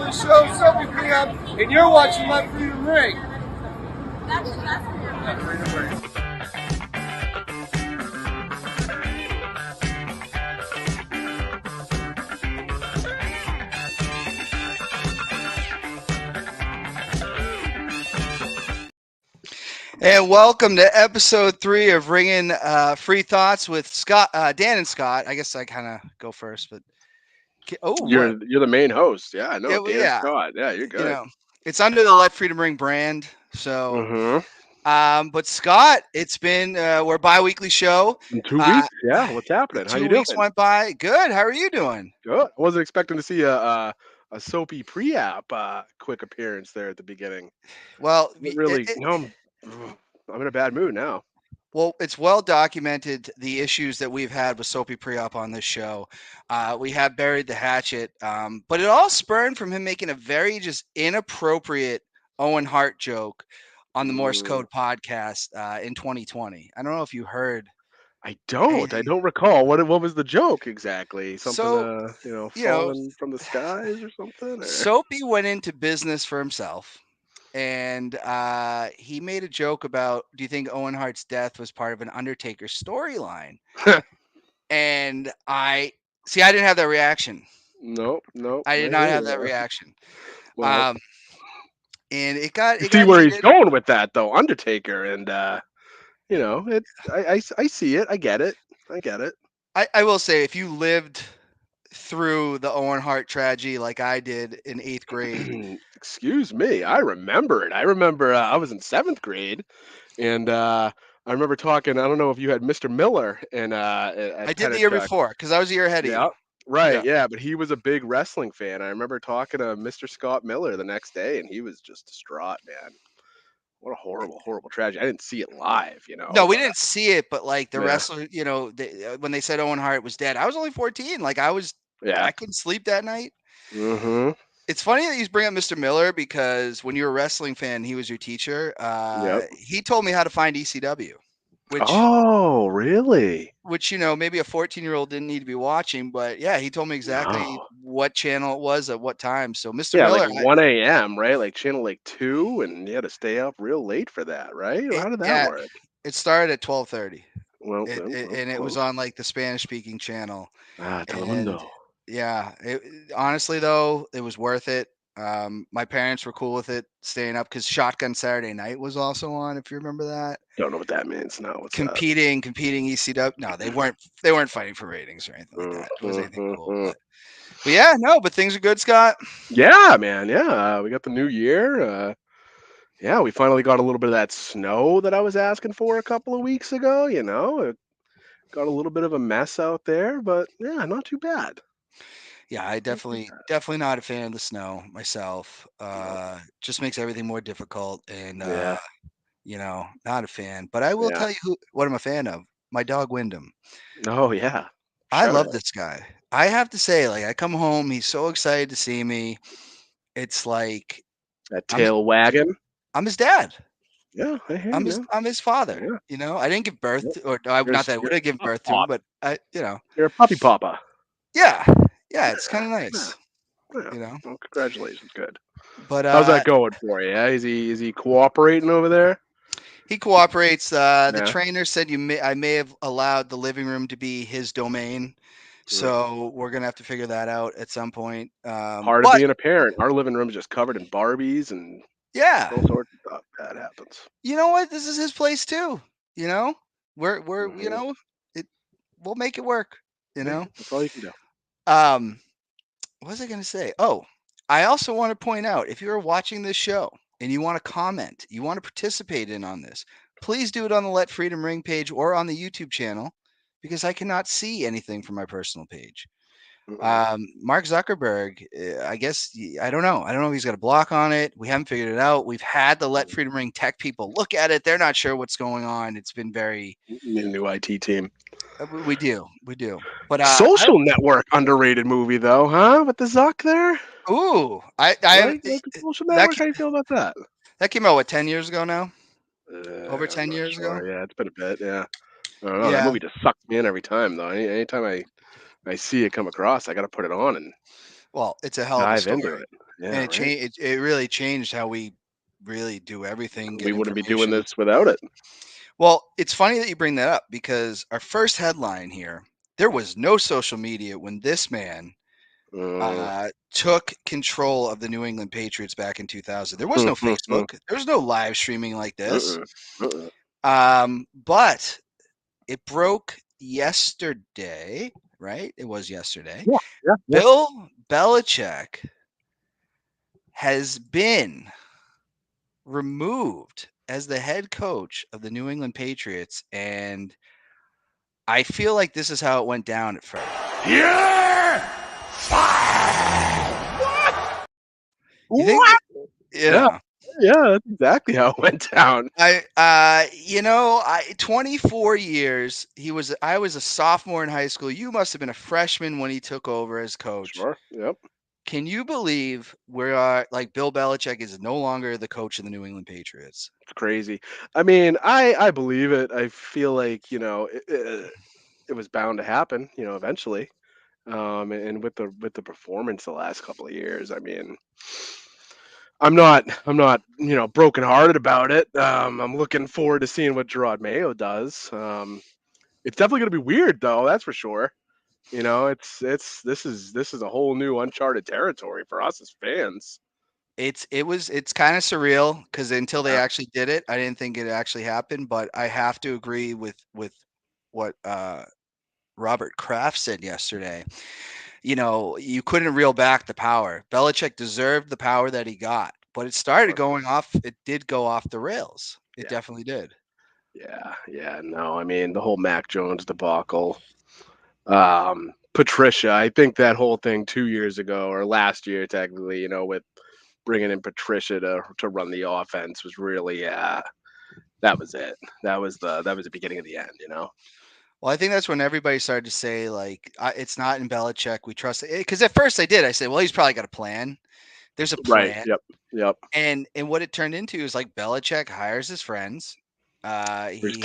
the show, Sophie Priap, and you're watching Let Freedom Ring. Let Freedom Ring. And welcome to episode 3 of Ringing Free Thoughts with Scott, Dan, and Scott. I guess I kind of go first, but You're the main host. Yeah, I know. Dan yeah, Scott. Yeah, you're good. It's under the Let Freedom Ring brand. So, but Scott, it's been we're a bi-weekly show. In 2 weeks. Yeah, what's happening? How you 2 doing? weeks went by. Good. How are you doing? Good. I wasn't expecting to see a Soapy pre-app quick appearance there at the beginning. Well, I'm in a bad mood now. Well, it's well documented the issues that we've had with Soapy Pre-Op on this show. We have buried the hatchet, but it all spurned from him making a very just inappropriate Owen Hart joke on the Morse Code podcast in 2020. I don't know if you heard. I don't recall. What was the joke exactly? Something falling from the skies or something? Or? Soapy went into business for himself. And he made a joke about, do you think Owen Hart's death was part of an Undertaker storyline? And I didn't have that reaction. Nope. I did not have that reaction. Well, and it got. See where he's going with that, though, Undertaker, and I see it. I get it. I will say, if you lived through the Owen Hart tragedy like I did in 8th grade. Excuse me, I remember it. I remember I was in 7th grade, and I remember talking. I don't know if you had Mr. Miller, and I did the year before because I was a year ahead of you. Right, yeah, but he was a big wrestling fan. I remember talking to Mr. Scott Miller the next day, and he was just distraught, man. What a horrible, horrible tragedy. I didn't see it live, No, we didn't see it, but like the wrestler, when they said Owen Hart was dead, I was only 14. Like I couldn't sleep that night. Mm-hmm. It's funny that you bring up Mr. Miller because when you're a wrestling fan, he was your teacher. He told me how to find ECW. Oh, really? Which, maybe a 14-year-old didn't need to be watching, but yeah, he told me exactly what channel it was at what time. So Mr. Miller, like 1 a.m., right? Like channel 2, and you had to stay up real late for that, right? How did that work? It started at 12:30. Well, and it was on like the Spanish-speaking channel. Telemundo. Yeah, honestly though, it was worth it. My parents were cool with it staying up because Shotgun Saturday Night was also on. If you remember that. Don't know what that means. No, what's competing ECW. No, they weren't fighting for ratings or anything like that. It was anything cool. But yeah, no, but things are good, Scott. Yeah, man. Yeah, we got the new year. Yeah, we finally got a little bit of that snow that I was asking for a couple of weeks ago. It got a little bit of a mess out there, but yeah, not too bad. Yeah, I definitely not a fan of the snow myself. Just makes everything more difficult, and not a fan. But I will tell you what I'm a fan of. My dog Wyndham. Oh yeah, I love this guy. I have to say, like, I come home, he's so excited to see me. It's like that tail wagging. I'm his dad. Yeah, I'm his father. Yeah. I didn't give birth to, or not that I would have given birth to, but you're a puppy papa. Yeah, it's kind of nice. Yeah. Well, congratulations, good. But how's that going for you? Yeah? Is he cooperating over there? He cooperates. The trainer said I may have allowed the living room to be his domain. So we're gonna have to figure that out at some point. Part of being a parent. Our living room is just covered in Barbies and all sorts of stuff. That happens. You know what? This is his place too. We're we'll make it work. That's all you can do. What was I gonna say? Oh, I also want to point out, if you're watching this show and you want to comment, you want to participate on this, please do it on the Let Freedom Ring page or on the YouTube channel, because I cannot see anything from my personal page. Mark Zuckerberg, I guess, I don't know if he's got a block on it. We haven't figured it out. We've had the Let Freedom Ring tech people look at it. They're not sure what's going on. It's been very new IT team. We do. But Social Network, underrated movie though, huh? With the Zuck there. Ooh, Social Network. How do you feel about that? That came out, what, 10 years ago now? Over 10 years ago? Yeah, it's been a bit, yeah. I don't know. That movie just sucks me in every time, though. Anytime I see it come across, I got to put it on and it's a hell of a story. Yeah, and right. changed. It really changed how we really do everything. We Get wouldn't be doing information. this without it. Well, it's funny that you bring that up because our first headline here, there was no social media when this man took control of the New England Patriots back in 2000. There was no Facebook. There was no live streaming like this. But it broke yesterday, right? It was yesterday. Yeah. Bill Belichick has been removed as the head coach of the New England Patriots, and I feel like this is how it went down at first. You're fired. You think? What? Yeah. Yeah, that's exactly how it went down. 24 years. I was a sophomore in high school. You must have been a freshman when he took over as coach. Sure. Yep. Can you believe Bill Belichick is no longer the coach of the New England Patriots? It's crazy. I mean, I believe it. I feel like it was bound to happen. Eventually. And with the performance the last couple of years, I mean, I'm not brokenhearted about it. I'm looking forward to seeing what Gerard Mayo does. It's definitely going to be weird though, that's for sure. This is a whole new uncharted territory for us as fans. It's kind of surreal because until they Yeah. actually did it, I didn't think it actually happened. But I have to agree with what Robert Kraft said yesterday. You couldn't reel back the power. Belichick deserved the power that he got, but it started going off. It did go off the rails. It definitely did. Yeah. No, I mean the whole Mac Jones debacle. Patricia, I think that whole thing 2 years ago or last year, technically, with bringing in Patricia to run the offense was really that was it. That was the beginning of the end. Well, I think that's when everybody started to say, like, it's not in Belichick. We trust it. Because at first I did. I said, well, he's probably got a plan. There's a plan. Right. Yep. And what it turned into is like Belichick hires his friends. His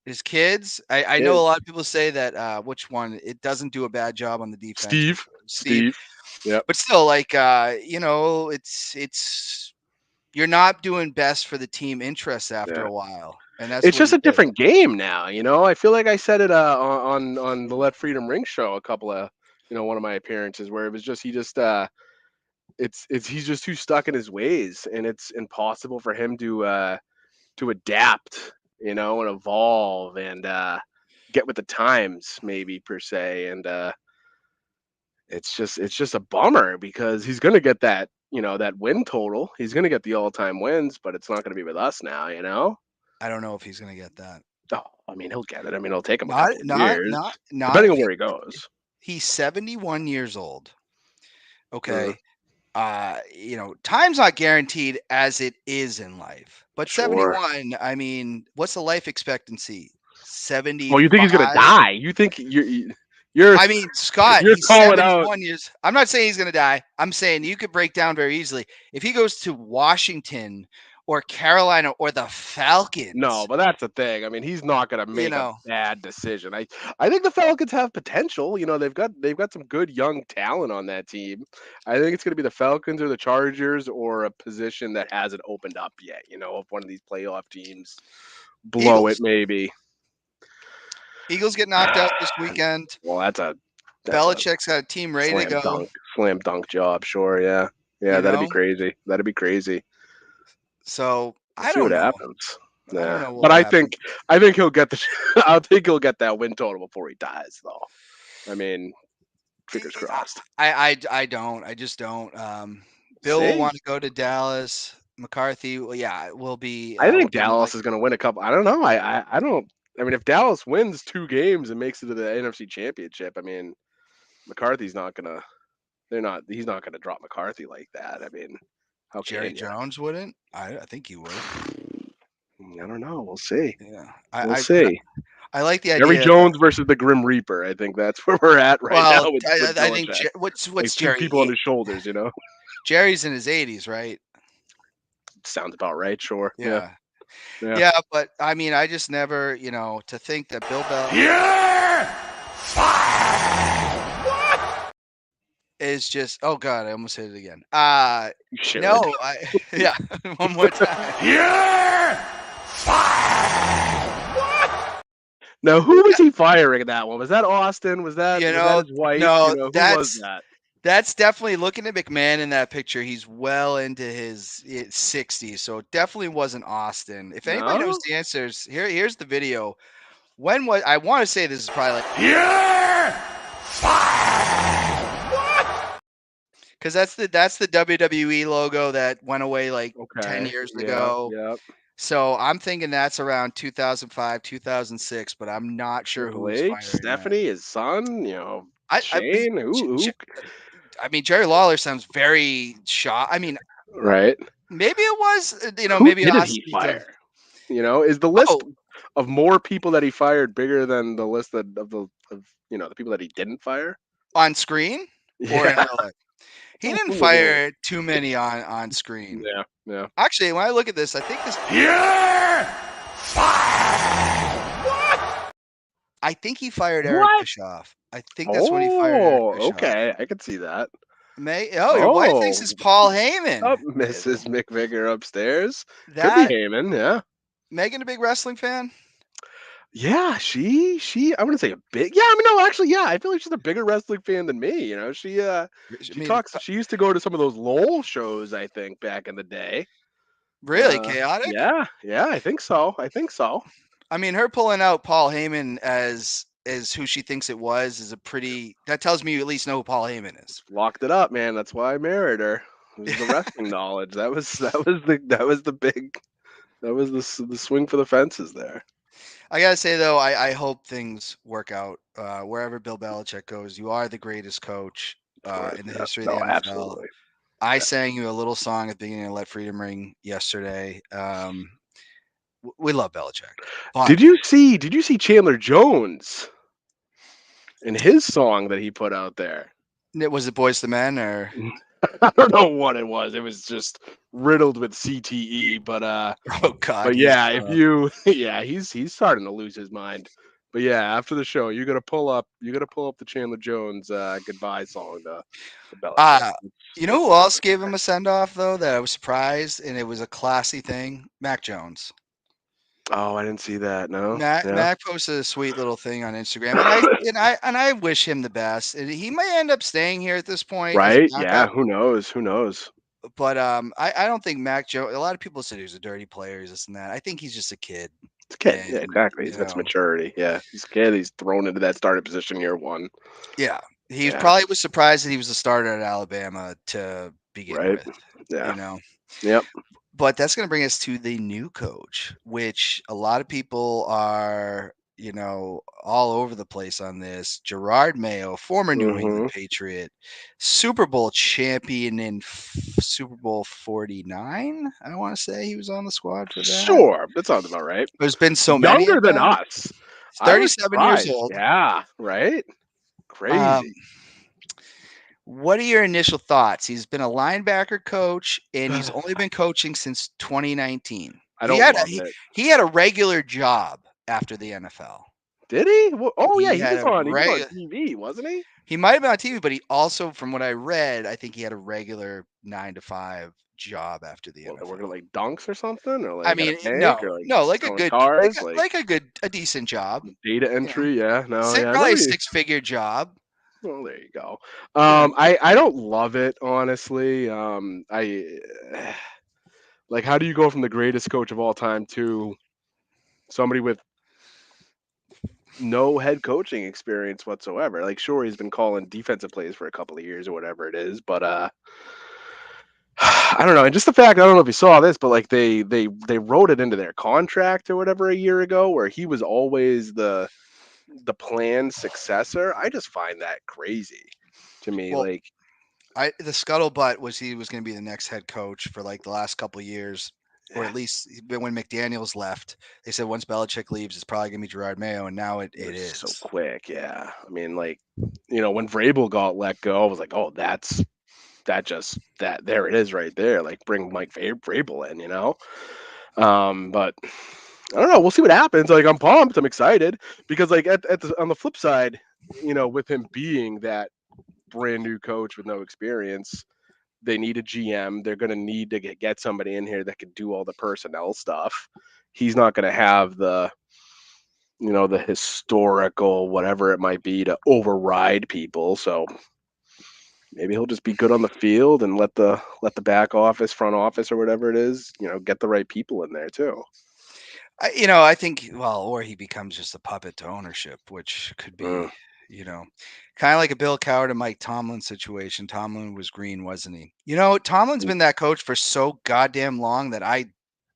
His kids. I know a lot of people say that which one it doesn't do a bad job on the defense. Steve. Yeah. But still, like it's you're not doing best for the team interests after a while. And that's It's what just he a did. different game now. I feel like I said it on the Let Freedom Ring show a couple of one of my appearances where it was just he's just too stuck in his ways, and it's impossible for him to adapt, and evolve and get with the times, maybe per se. And it's just a bummer because he's gonna get that that win total. He's gonna get the all-time wins, but it's not gonna be with us now. I don't know if he's gonna get that. Oh, I mean, he'll get it. I mean, it'll take him a couple of years, not depending on where he goes. He's 71 years old. Okay. Mhm. Time's not guaranteed as it is in life. But Sure. 71, I mean, what's the life expectancy? 70. Oh, you think he's gonna die? You think you're? I mean, Scott, you're he's calling 71 out. years. I'm not saying he's gonna die. I'm saying you could break down very easily. If he goes to Washington or Carolina or the Falcons. No, but that's the thing. I mean, he's not going to make a know. bad decision. I think the Falcons have potential. They've got some good young talent on that team. I think it's going to be the Falcons or the Chargers or a position that hasn't opened up yet. If one of these playoff teams blow it, maybe. Eagles get knocked out this weekend. Well, that's Belichick's got a team ready to go. Slam dunk job, sure. Yeah, that'd be crazy. That'd be crazy. So I don't know what happens. I don't know but I think he'll get I think he'll get that win total before he dies, though. I mean, fingers crossed. I don't. I just don't. Bill will want to go to Dallas. McCarthy, will be. I think Dallas is going to win a couple. I don't know. I don't. I mean, if Dallas wins 2 games and makes it to the NFC Championship, I mean, McCarthy's not gonna. He's not gonna drop McCarthy like that. I mean, how Jerry Jones wouldn't? I think he would. I don't know. We'll see. Yeah, we'll see. I like the idea. Jerry Jones versus the Grim Reaper. I think that's where we're at now. With I think what's like Jerry? 2 people on his shoulders, Jerry's in his 80s, right? Sounds about right. Sure. Yeah, but I mean, I just never, to think that Bill Belichick. You're fired. is just, oh god, I almost hit it again. You should. No, yeah, one more time. You're Now, who was he firing in that one? Was that Austin? Was that You was know, that his wife? no, You know, who was that? that's definitely, looking at McMahon in that picture, he's well into his 60s, so it definitely wasn't Austin. If anybody knows No? the answers, here's the video. When was, I want to say this is probably like, You're because that's the WWE logo that went away like 10 Okay. years Yeah, ago. yeah. So I'm thinking that's around 2005, 2006, but I'm not sure who Triple was H, firing that. Stephanie, his son, you know, I Shane. Who? I mean, Jerry Lawler sounds very shocked. I mean, Right. maybe it was, Who maybe didn't Austin he because, fire? You know, is the list oh, of more people that he fired bigger than the list of the people that he didn't fire? on screen or in Yeah. real life? He didn't Ooh. fire too many on screen. Yeah. Yeah. Actually, when I look at this, I think You're I think he fired Eric What? Bischoff. I think that's when he fired Eric Oh, Bischoff. okay. I could see that. Your wife thinks it's Paul Heyman. Up, Mrs. McVicker upstairs. Could That be Heyman, yeah. Megan a big wrestling fan? Yeah, she I wouldn't say a big. Yeah, I mean, no, actually, yeah, I feel like she's a bigger wrestling fan than me. You know, she I mean, talks. She used to go to some of those Lowell shows, I think, back in the day. really chaotic? Yeah, I think so. I mean, her pulling out Paul Heyman as who she thinks it was is a pretty. That tells me you at least know who Paul Heyman is. Locked it up, man. That's why I married her. It was the wrestling knowledge. That was the swing for the fences there. I gotta say though, I hope things work out wherever Bill Belichick goes. You are the greatest coach in the history of the NFL. Absolutely. I sang you a little song at the beginning of Let Freedom Ring yesterday. We love Belichick. But Did you see Chandler Jones in his song that he put out there? was it Boys to Men or? I don't know what it was. It was just riddled with CTE, but Oh God! but yeah, if you he's starting to lose his mind. But yeah, after the show, you gotta pull up the Chandler Jones goodbye song to Belichick. You know who else gave him a send off though? That I was surprised, and it was a classy thing. Mac Jones. Oh, I didn't see that. No. Mac posted a sweet little thing on Instagram, and I wish him the best. And he might end up staying here at this point, as a Right? Yeah. backup. Who knows? But I don't think Mac Jones. A lot of people said he was a dirty player, this and that. I think he's just a kid. It's a kid. Yeah, And, exactly. He's got some maturity. Yeah, he's a kid. He's thrown into that starting position year one. Yeah, he probably was surprised that he was a starter at Alabama to begin Right. with. Yeah. You know. Yep. But that's going to bring us to the new coach, which a lot of people are, all over the place on this. Gerard Mayo, former New England Patriot, Super Bowl champion in Super Bowl 49. I want to say he was on the squad for that. Sure, that sounds about right. There's been so many. Younger than us. 37 years old. Yeah, right. Crazy. What are your initial thoughts? He's been a linebacker coach, and he's only been coaching since 2019. He had a regular job after the NFL. Did he? Oh, yeah, he was on TV, wasn't he? He might have been on TV, but he also, from what I read, I think he had a regular 9 to 5 job after the NFL. Working like dunks or something, or like a decent job. Data entry, probably a 6-figure job. Well, there you go. I don't love it, honestly. Like, how do you go from the greatest coach of all time to somebody with no head coaching experience whatsoever? Like, sure, he's been calling defensive plays for a couple of years or whatever it is, but I don't know. And just the fact, I don't know if you saw this, but like they wrote it into their contract or whatever a year ago, where he was always the planned successor. I just find that crazy to me. Well, the scuttlebutt was he was going to be the next head coach for like the last couple of years, or at least when McDaniels left. They said once Belichick leaves, it's probably going to be Gerard Mayo, and now it is so quick. Yeah, I mean, like, when Vrabel got let go, I was like, oh, there it is right there. Like, bring Mike Vrabel in, but I don't know. We'll see what happens. Like, I'm pumped. I'm excited because, like, on the flip side, with him being that brand new coach with no experience. They need a GM. They're going to need to get somebody in here that can do all the personnel stuff. He's not going to have the the historical whatever it might be to override people. So maybe he'll just be good on the field and let the back office, front office, or whatever it is, get the right people in there too. I think, or he becomes just a puppet to ownership, which could be, kind of like a Bill Cowher and Mike Tomlin situation. Tomlin was green, wasn't he? Tomlin's been that coach for so goddamn long that I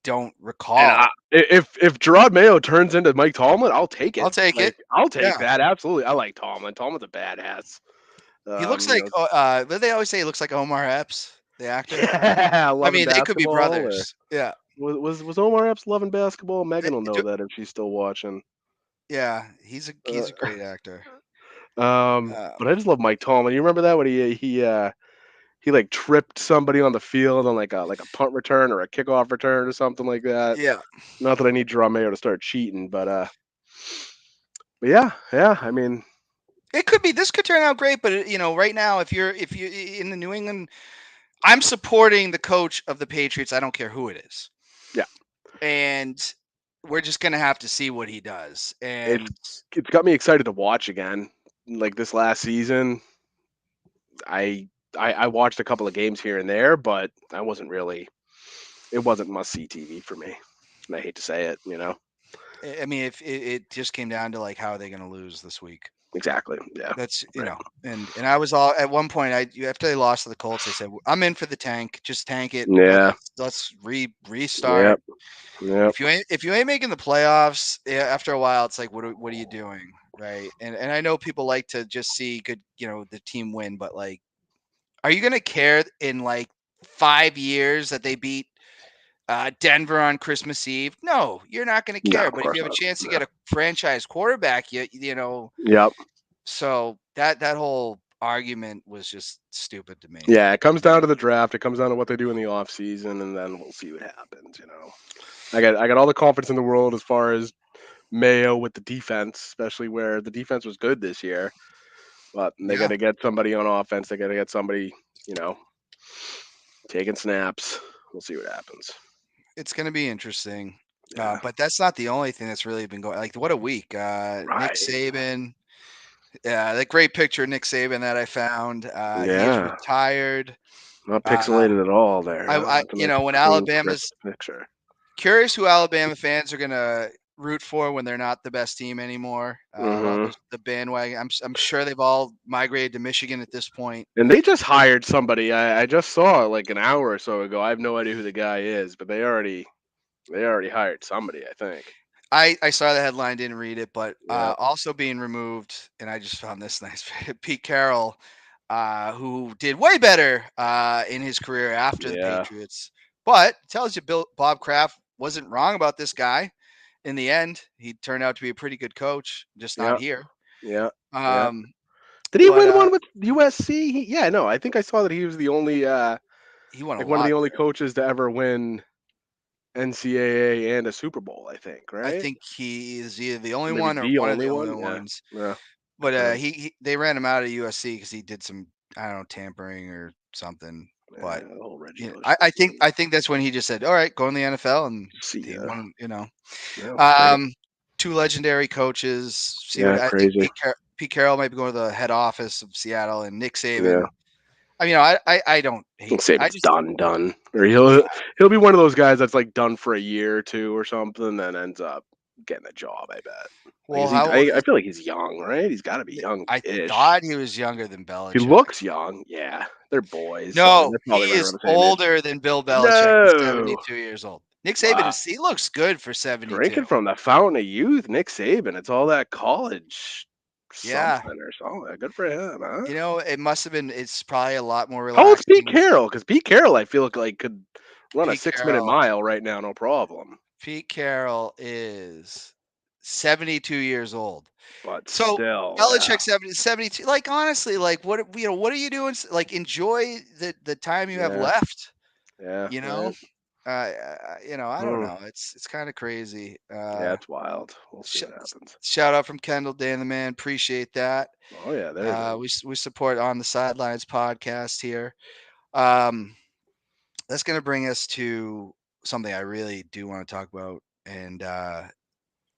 don't recall. And if Gerard Mayo turns into Mike Tomlin, I'll take it. I'll take it. I'll take that. Absolutely. I like Tomlin. Tomlin's a badass. He looks like, what they always say, he looks like Omar Epps, the actor. Yeah, I mean, they could be brothers. Yeah. Was Omar Epps loving basketball? Megan will know that if she's still watching. Yeah, he's a great actor. But I just love Mike Tomlin. You remember that when he like tripped somebody on the field on like a punt return or a kickoff return or something like that. Yeah. Not that I need Gerard Mayo to start cheating, but yeah. I mean, it could be. This could turn out great, but right now, if you in the New England, I'm supporting the coach of the Patriots. I don't care who it is. Yeah. And we're just gonna have to see what he does. And it's got me excited to watch again. Like this last season, I watched a couple of games here and there, but it wasn't must-see TV for me. And I hate to say it, I mean, if it just came down to like, how are they going to lose this week? Exactly. Yeah. That's, and I was all at one point, after they lost to the Colts, I said, I'm in for the tank. Just tank it. Yeah. Let's restart. Yep. If you ain't making the playoffs, after a while, it's like, what are you doing? Right. And I know people like to just see good, the team win, but like, are you going to care in like 5 years that they beat Denver on Christmas Eve? No, you're not going to care. But if you have a chance to get a franchise quarterback, you know. Yep. So that whole argument was just stupid to me. Yeah, it comes down to the draft. It comes down to what they do in the off season, and then we'll see what happens. I got all the confidence in the world as far as Mayo with the defense, especially where the defense was good this year. But they got to get somebody on offense. They got to get somebody, taking snaps. We'll see what happens. It's going to be interesting. Yeah. But that's not the only thing that's really been going. Like, what a week. Right. Nick Saban. Yeah, that great picture of Nick Saban that I found. He's retired. Not pixelated at all there. When Alabama's picture. Curious who Alabama fans are going to root for when they're not the best team anymore. The bandwagon. I'm sure they've all migrated to Michigan at this point. And they just hired somebody. I just saw like an hour or so ago. I have no idea who the guy is, but they already hired somebody, I think. I saw the headline, didn't read it, but also being removed, and I just found this nice. Pete Carroll, who did way better in his career after the Patriots, but tells you Bob Kraft wasn't wrong about this guy. In the end, he turned out to be a pretty good coach, just not here. Yeah. Did he win one with USC? I think I saw that he was the only he won one of the only coaches to ever win NCAA and a Super Bowl, I think, right? I think he is either the only one or one of the only ones. Yeah. But they ran him out of USC because he did some, I don't know, tampering or something. But I think that's when he just said, "All right, go in the NFL," and he won, two legendary coaches. I think Pete Carroll might be going to the head office of Seattle, and Nick Saban. Yeah. I don't hate. Saban's done. Or he'll be one of those guys that's like done for a year or two or something, and then ends up getting a job. I bet. Well, I feel like he's young, right? He's got to be young. I thought he was younger than Belichick. He looks young. Yeah, they're boys. No, he is older than Bill Belichick. He's 72 years old. Nick Saban, he looks good for 72. Drinking from the fountain of youth, Nick Saban. It's all that college. Or something. Good for him, huh? It must have been. It's probably a lot more relaxing. How old's Pete Carroll? Because Pete Carroll, I feel like could run a 6-minute mile right now, no problem. Pete Carroll is 72 years old. But so still, Belichick 72. Like, honestly, like what are you doing? Like, enjoy the time you have left. Yeah. Right. I don't Mm. know. It's kind of crazy. Yeah, it's wild. We'll see Sh- what happens. Shout out from Kendall, Dan the Man. Appreciate that. Oh yeah, there's it. We support On the Sidelines podcast here. That's going to bring us to something I really do want to talk about, and I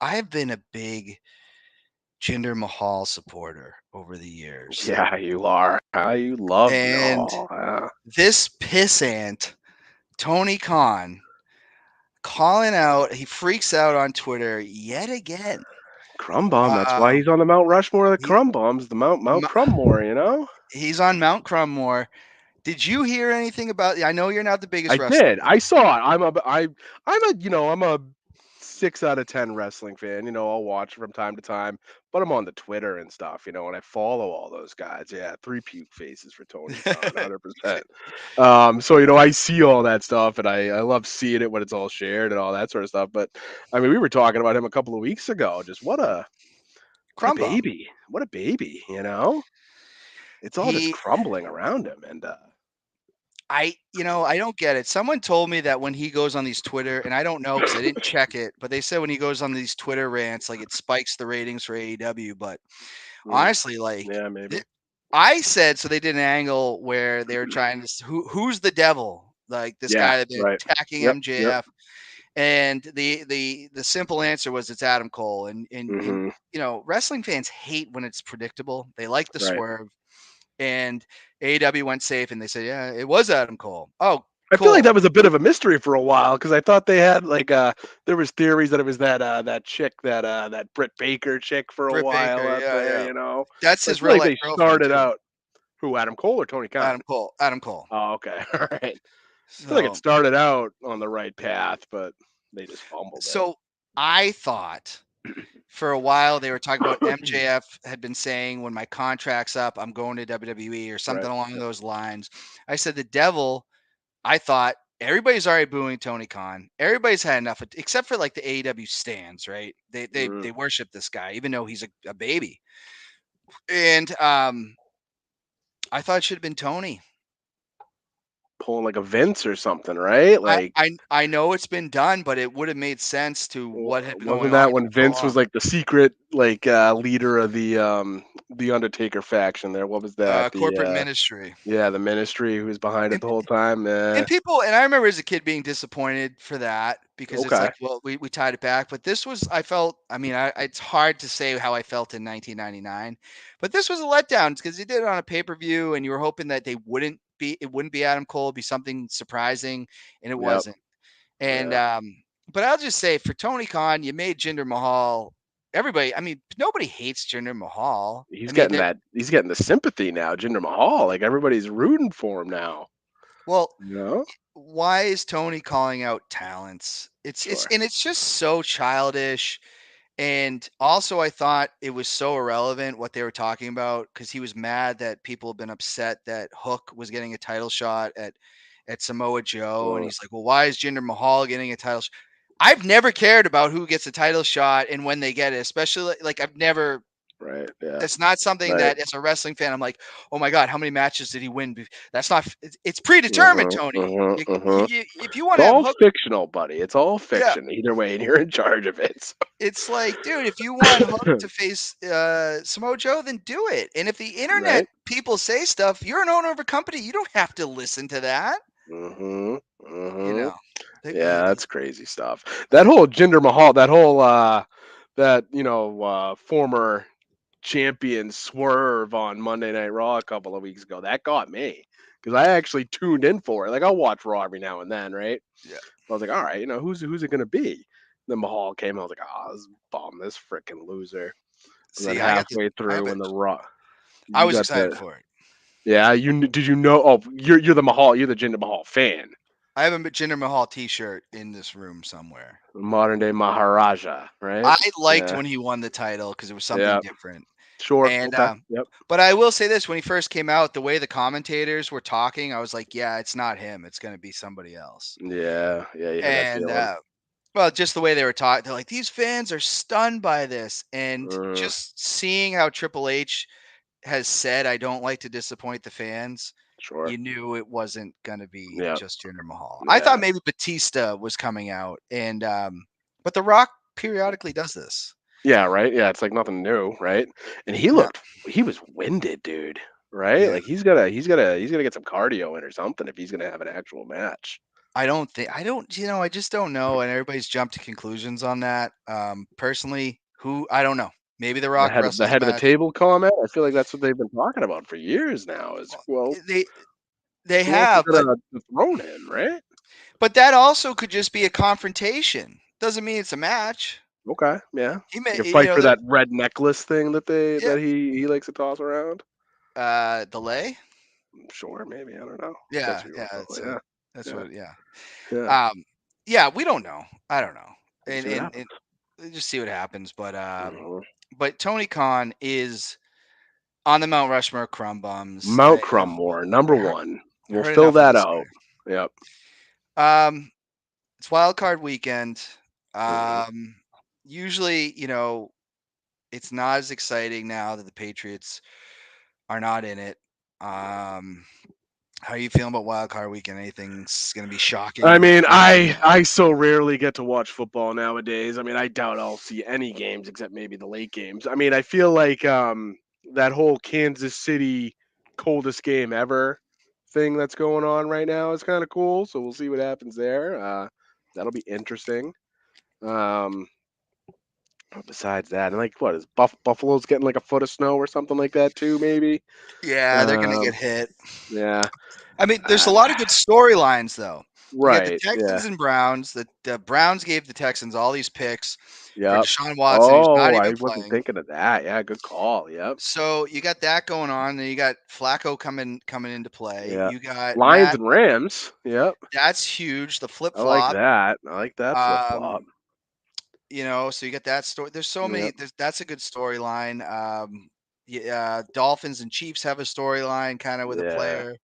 have been a big Jinder Mahal supporter over the years, Yeah, you are. You love and no. Yeah. this pissant Tony Khan calling out. He freaks out on Twitter yet again. Crumb bomb. That's why Uh, he's on the Mount Rushmore of the he, crumb bombs. The Mount M- Crumbmore. You know. he's on Mount Crummore. Did you hear anything about? I know you're not the biggest I wrestling did. fan. I saw it. I'm a 6 out of 10 wrestling fan. I'll watch from time to time, but I'm on the Twitter and stuff, and I follow all those guys. Yeah, three puke faces for Tony Khan, 100%. So I see all that stuff, and I love seeing it when it's all shared and all that sort of stuff. But I mean, we were talking about him a couple of weeks ago. Just what a Crumb Bum. baby, what a baby. It's all just He crumbling around him, and I don't get it. Someone told me that when he goes on these Twitter, and I don't know because I didn't check it, but they said when he goes on these Twitter rants, like it spikes the ratings for AEW. But honestly, like yeah, maybe. I said, so they did an angle where they were trying to who's the devil, like this Yeah, guy that they're right. attacking Yep. MJF, and the simple answer was it's Adam Cole, and Hmm. wrestling fans hate when it's predictable. They like the Right. swerve. And AEW went safe, and they said, "Yeah, it was Adam Cole." Oh, I feel like cool. that was a bit of a mystery for a while because I thought they had there was theories that it was that chick that Britt Baker chick for a Britt while Baker, out yeah, there, yeah. That's So I his feel real like life they girlfriend started too. out who Adam Cole or Tony Khan? Adam Cole. Adam Cole. Oh, okay, all right. I feel like it So, started out on the right path, but they just fumbled it. so I thought for a while they were talking about MJF had been saying when my contract's up, I'm going to WWE or something Right. along those lines. I said the devil. I thought everybody's already booing Tony Khan. Everybody's had enough, except for like the AEW stands, right? They worship this guy, even though he's a baby. And I thought it should have been Tony. Pulling like a Vince or something, right? Like I know it's been done, but it would have made sense to what had been going wasn't on that for when so Vince was long. like the secret leader of the Undertaker faction there? What was that? Corporate ministry. The ministry who was behind it And, the whole time. and people, and I remember as a kid being disappointed for that because it's Okay. like, well, we tied it back. But this was, I felt, I mean, it's hard to say how I felt in 1999, but this was a letdown because he did it on a pay-per-view and you were hoping that it wouldn't be Adam Cole, it'd be something surprising, and it Yep. wasn't. And but I'll just say for Tony Khan, you made Jinder Mahal. Everybody, I mean, nobody hates Jinder Mahal. He's I mean, getting he's getting the sympathy now, Jinder Mahal. Like everybody's rooting for him now. well, No? why is Tony calling out talents? It's Sure. and it's just so childish. And also, I thought it was so irrelevant what they were talking about because he was mad that people have been upset that Hook was getting a title shot at Samoa Joe, and he's like, "Well, why is Jinder Mahal getting a title?" I've never cared about who gets a title shot and when they get it, especially like I've never. Right. Yeah. It's not something Right. that as a wrestling fan, I'm like, oh my God, how many matches did he win? That's not, it's predetermined, Tony. If you want It's to have all Hook, fictional, buddy. It's all yeah, fiction. Either way, and you're in charge of it. So. it's like, dude, if you want Hook to face Samoa Joe, then do it. And if the internet Right. people say stuff, you're an owner of a company. You don't have to listen to that. Mm-hmm. Mm-hmm. You know, Yeah, that's crazy stuff. That whole Jinder Mahal, that whole former champion swerve on Monday Night Raw a couple of weeks ago, that got me because I actually tuned in for it. Like I'll watch Raw every now and then, right? Yeah. I was like, all right, who's it gonna be? Then Mahal came. I was like, oh, this freaking loser. And then See, halfway through, when the Raw, I was excited for it. Yeah, did you know? Oh, you're the Mahal. You're the Jinder Mahal fan. I have a Jinder Mahal T-shirt in this room somewhere. Modern day Maharaja, right? I liked when he won the title because it was something different. Sure. And Okay. Yep. but I will say this: when he first came out, the way the commentators were talking, I was like, "Yeah, it's not him. It's going to be somebody else." Yeah. Yeah. You had that And feeling. well, just the way they were talking, they're like, "These fans are stunned by this," and just seeing how Triple H has said, "I don't like to disappoint the fans." Sure. you knew it wasn't going to be Yeah. just Jinder Mahal. I Yeah. thought maybe Batista was coming out, and but The Rock periodically does this. Yeah, right. Yeah, it's like nothing new, right? And he No, was winded, dude. Right? yeah. Like he's gonna get some cardio in or something if he's gonna have an actual match. I just don't know, and everybody's jumped to conclusions on that. Personally, I don't know. Maybe The The Rock the wrestles a head of the match. table comment. I feel like that's what they've been talking about for years now. Is well, They who else is have, gonna thrown in, right? but that also could just be a confrontation. Doesn't mean it's a match. Okay, yeah. He Like may, a fight for there, that red necklace thing yeah. that he likes to toss around. Delay. Sure, maybe I don't know. That's Yeah, what you yeah. want to call it. That's Yeah, what. Yeah. yeah, Yeah. We don't know. I don't know, We'll and see what happens. just see what happens. Mhm. But Tony Khan is on the Mount Rushmore crumb bums. Mount Crummore, number Heard, one. We'll heard fill enough of that this out. Yep. guy. It's wild card weekend. Mhm. Usually, it's not as exciting now that the Patriots are not in it. How are you feeling about wild card weekend? Anything's going to be shocking I that mean, could happen? I so rarely get to watch football nowadays. I mean, I doubt I'll see any games except maybe the late games. I mean, I feel like that whole Kansas City coldest game ever thing that's going on right now is kind of cool. So we'll see what happens there. That'll be interesting. Um, besides that, and like, what is Buffalo's getting like a foot of snow or something like that too? Maybe. Yeah, they're going to get Um, hit. yeah. I mean, there's a Uh, lot of good storylines, though. You got the right. Yeah. Texans and Browns. The Browns gave the Texans all these picks for Yep. Deshaun Watson, who's not Oh, even I wasn't playing. thinking of that. Yeah, good call. Yep. So you got that going on. Then you got Flacco coming into play. Yeah. You got Lions Matt. and Rams. Yep. That's huge. The flip I like flop. that. I like that flip flop. Um, so you got that story. There's so many. Yep. That's a good storyline. Yeah, Dolphins and Chiefs have a storyline kind of with a Yeah. player.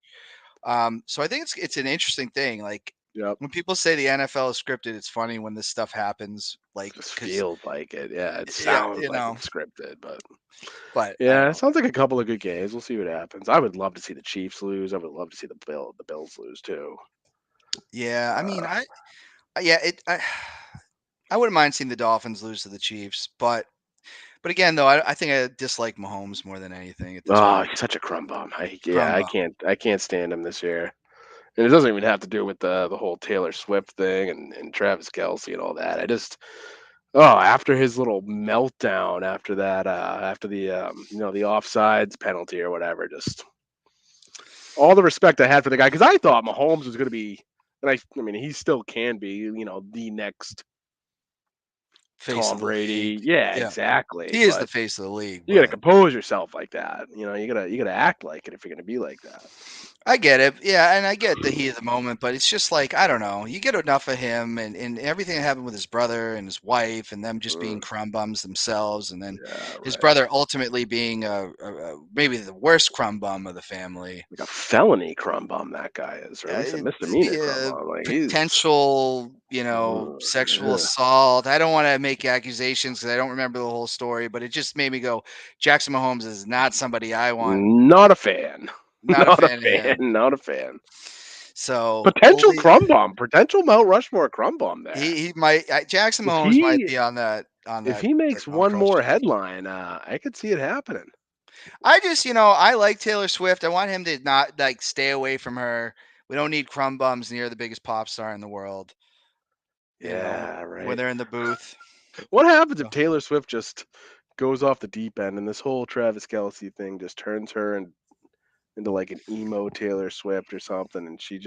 So I think it's an interesting thing. Like Yep. when people say the NFL is scripted, it's funny when this stuff happens. Like Just because feels like it. Yeah. It yeah, sounds like it's scripted, but but I don't yeah, it know. sounds like a couple of good games. We'll see what happens. I would love to see the Chiefs lose. I would love to see the Bills lose too. Yeah, I mean, Uh, yeah, I wouldn't mind seeing the Dolphins lose to the Chiefs, but again, though, I think I dislike Mahomes more than anything at this oh, point. he's such a crumb bum. Crumb bum. I can't stand him this year. And it doesn't even have to do with the whole Taylor Swift thing and Travis Kelsey and all that. I just after his little meltdown after that, after the the offsides penalty or whatever, just all the respect I had for the guy because I thought Mahomes was going to be, and I mean he still can be, the next Face of Tom the league. Brady. Yeah, Yeah, exactly. he is the But face of the league, you got to but compose yourself like that. You got to act like it if you're going to be like that. I get it. Yeah, and I get the heat of the moment, but it's just like, I don't know. You get enough of him and everything that happened with his brother and his wife and them just being Mm, crumb bums themselves, and then yeah, his right. brother ultimately being maybe the worst crumb bum of the family. Like a felony crumb bum that guy is, or at least a misdemeanor crumb bum. Like he's Potential, sexual yeah. assault. I don't want to make accusations because I don't remember the whole story, but it just made me go, Jackson Mahomes is not somebody I want. Not a fan. Not a Not a fan of fan. him. Not a fan. So Potential crumb bomb. Potential Mount Rushmore crumb bomb there. he might Jackson If Mahomes might he be on that makes Mount one more Rushmore. headline, I could see it happening. I just, I like Taylor Swift. I want him to not like stay away from her. We don't need crumb bums near the biggest pop star in the world, Yeah, when right. they're in the booth. What happens if So, Taylor Swift just goes off the deep end and this whole Travis Kelsey thing just turns her into like an emo Taylor Swift or something, and she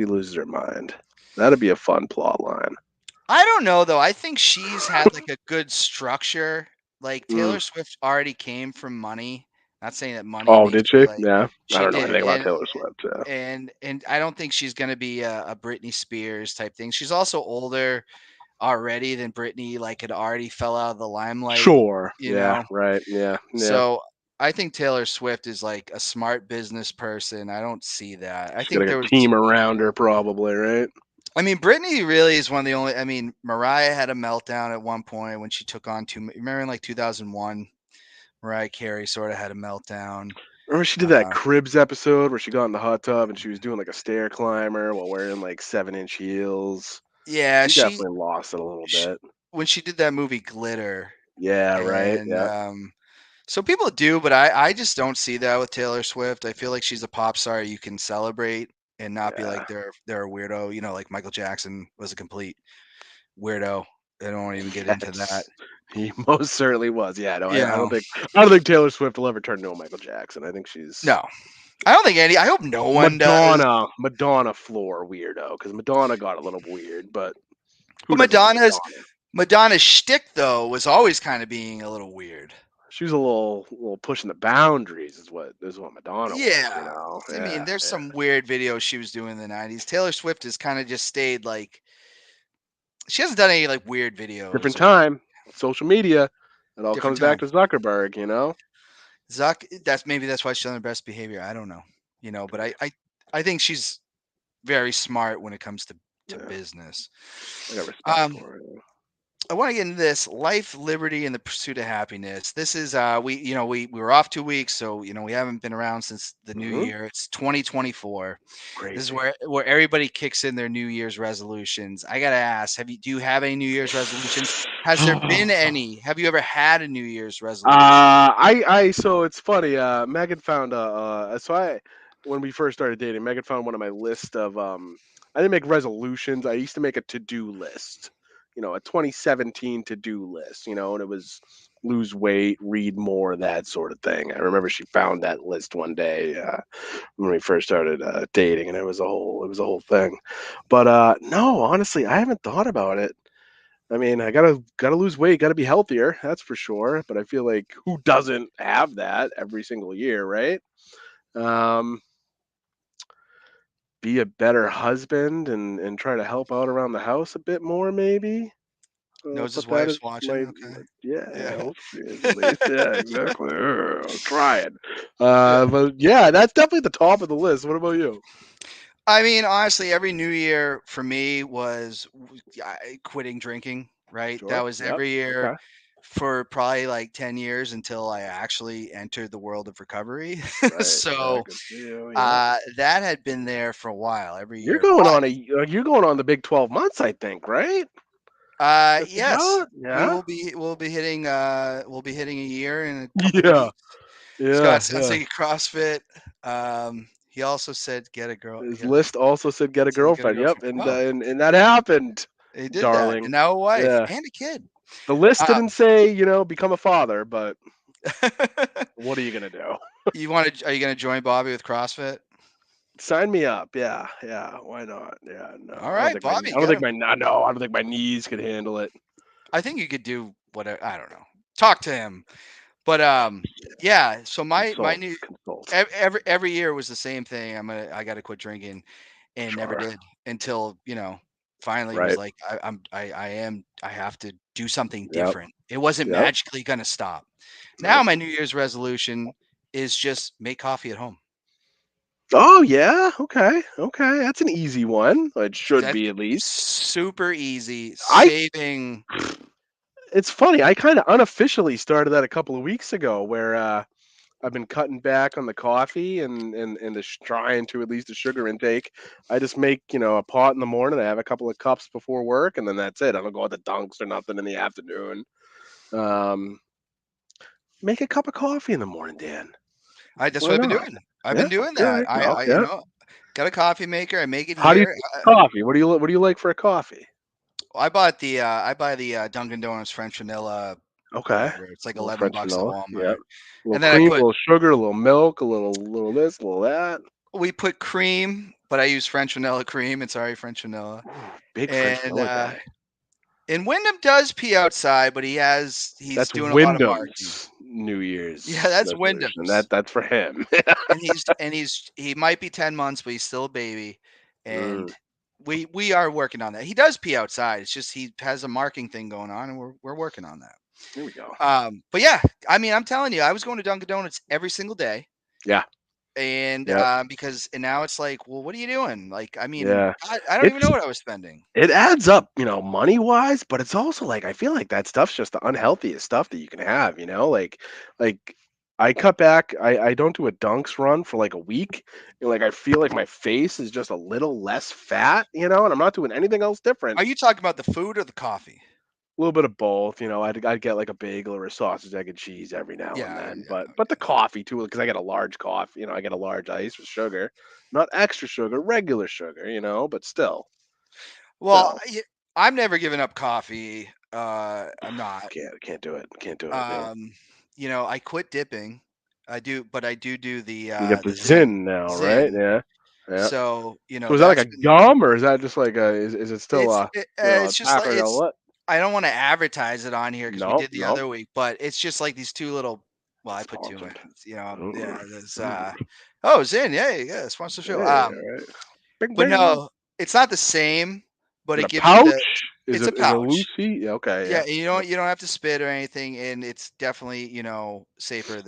loses her mind? That'd be a fun plot line. I don't know though. I think she's had like a good structure. Like Mm. Taylor Swift already came from money. Not saying that money Oh, makes did you she? like Yeah. I she don't know did, anything about Taylor Swift. Yeah. and I don't think she's gonna be a Britney Spears type thing. She's also older already than Britney. Like had already fell out of the limelight. Sure. Yeah. Right. Yeah. Yeah. So I think Taylor Swift is like a smart business person. I don't see that. I She's got think like there a was. team around her, probably. Right. I mean, Britney really is one of the only. I mean, Mariah had a meltdown at one point when she took on remember in like 2001, Mariah Carey sort of had a meltdown. Remember she did that Uh, Cribs episode where she got in the hot tub and she was doing like a stair climber while wearing like 7-inch heels. yeah, She definitely lost it a little sh bit. when she did that movie Glitter, Yeah, right. and Yeah, so people do, but I just don't see that with Taylor Swift. I feel like she's a pop star you can celebrate and not be yeah. like they're a weirdo. Like Michael Jackson was a complete weirdo. I don't want to even get into that. Yes, he most certainly was. Yeah, no, You I know, don't think Taylor Swift will ever turn into a Michael Jackson. I think she's no, I don't think any. I hope no one does. Madonna floor weirdo because Madonna got a little weird, but who But doesn't like Madonna's shtick though was always kind of being a little weird. She was a little pushing the boundaries is what Madonna was, you Yeah. know. I mean, Yeah, there's yeah. some weird videos she was doing in the 90s. Taylor Swift has kind of just stayed like she hasn't done any like weird Different videos or time, social media. It all different comes back time. to Zuckerberg, you know. Zuck, that's why she's on her best behavior. I don't know. But I think she's very smart when it comes to Yeah, business. I got respect Um, for her. Yeah. I want to get into this life, liberty, and the pursuit of happiness. This is we were off 2 weeks, so we haven't been around since the new Mhm. year. It's 2024. This is Crazy. where everybody kicks in their New Year's resolutions. I gotta ask, do you have any New Year's resolutions? Has there been any? Have you ever had a New Year's resolution? So it's funny. Megan found when we first started dating, Megan found one of my list of I didn't make resolutions. I used to make a to-do list, a 2017 to-do list, and it was lose weight, read more, that sort of thing. I remember she found that list one day when we first started dating, and it was a whole thing. But no, honestly, I haven't thought about it. I mean, I gotta lose weight, gotta be healthier, that's for sure. But I feel like who doesn't have that every single year, right? Um, be a better husband and try to help out around the house a bit more, maybe. I'll Knows his put that as wife's watching. my Okay. yeah, Yeah. hopefully at least. Yeah, exactly. I'm trying. Yeah. But yeah, that's definitely the top of the list. What about you? I mean, honestly, every New Year for me was quitting drinking. Right. That Sure. was Yep. every year Okay. for probably like 10 years until I actually entered the world of recovery. Right. So Good for you. Yep. that had been there for a while, every You're year. going But on you're going on the big 12 months, I think, right? Just yes, about. Yeah. we'll be hitting a year in a couple Yeah. weeks. Yeah. Scott sounds Yeah. like a CrossFit. He also said get a girl. His list also said get a Said get a girlfriend. Yep. girlfriend. And Oh, that happened, he did that, darling. and now a wife Yeah. and a kid. The list Uh, didn't say, become a father, but what are you gonna do? Are you gonna join Bobby with CrossFit? Sign me up. Yeah. Yeah. Why not? Yeah. No. All I don't right, think my Bobby, I don't get think him. my no, I don't think my knees could handle it. I think you could do whatever. I don't know. Talk to him. But yeah. So my new Consult. every year was the same thing. I got to quit drinking, and never Sure. did until finally was Right. like I have to do something Yep. different. It wasn't Yep. magically gonna stop. Now Nope. my New Year's resolution is just make coffee at home. Oh yeah. Okay. Okay. That's an easy one. It should That's be at least. super easy. I Saving. It's funny. I kind of unofficially started that a couple of weeks ago, where I've been cutting back on the coffee and trying to at least the sugar intake. I just make a pot in the morning. I have a couple of cups before work, and then that's it. I don't go out to dunks or nothing in the afternoon. Um, make a cup of coffee in the morning, Dan. That's Why what I've been not? doing. I've Yeah. been doing All that. right. No, yeah. Got a coffee maker. I make it How do you here. coffee? What do you like for a coffee? I buy the Dunkin' Donuts French vanilla, Okay. whatever. It's A like little 11 French bucks at vanilla. Yeah. Walmart. A little And then I cream, a put little sugar, a little milk, a little this, a little that. we put cream, but I use French vanilla cream. It's already French vanilla. Ooh, big French And vanilla guy. and Wyndham does pee outside, but he's That's doing a lot of marking. Wyndham's New Year's Yeah, that's resolution. Wyndham's. That's for him. And he might be 10 months, but he's still a baby. And Mm, we are working on that. He does pee outside. It's just he has a marking thing going on, and we're working on that. here we go. But yeah, I mean, I'm telling you, I was going to Dunkin' Donuts every single day, Yeah. and Yep. and now it's like, well, what are you doing? Like, I mean, Yeah. I don't even It's know what I was spending. it adds up, money wise, but it's also like I feel like that stuff's just the unhealthiest stuff that you can have, like I cut back. I don't do a dunks run for like a week. And like I feel like my face is just a little less fat, and I'm not doing anything else different. Are you talking about the food or the coffee? A little bit of both, I'd get like a bagel or a sausage, egg, and cheese every now and Yeah, then, yeah. but the coffee too, because I get a large coffee, I get a large ice with sugar, not extra sugar, regular sugar, but still, Well, still, I'm never giving up coffee. I'm not. can't do it, with me. Um, I quit dipping. I do, but I do You get the the Zen. Zin now, right? Zin. Yeah, yeah. So, So is that like that's a been gum, or is that just like a? Is it still a it's just like pack or what? I don't want to advertise it on here because we No, did the no, other week, but it's just like these two little. Well, I put two in. sponsored. Yeah. Mm, There's mm. Zen. Yeah. Sponsor show. Hey, all right. Bing, But bing. no, it's not the same. But In it a gives you the. pouch? It's a Is it pouch. Lucy? Yeah, okay, Yeah, yeah. and you don't have to spit or anything, and it's definitely safer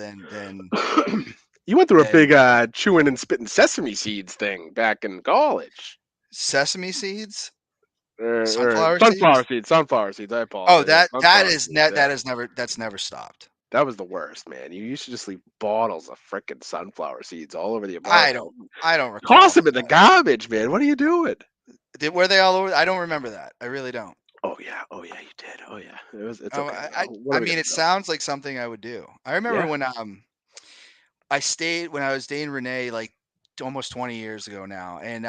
You went through a than big chewing and spitting sesame seeds thing back in college. sesame seeds, Or sunflower sunflower seeds. seeds, sunflower seeds. I Oh, apologize. Yeah, that sunflower is seeds. net Yeah, that's never stopped. that was the worst, man. You used to just leave bottles of frickin' sunflower seeds all over the I apartment. don't I don't Toss recall them in the that. garbage, man. What are you doing? Were they all over? I don't remember that. I really don't. Oh yeah, you did. Oh yeah, it's Oh, okay. What I are we mean, gonna it do? sounds like something I would do. I remember Yeah, when I stayed when I was dating Renee like almost 20 years ago now, and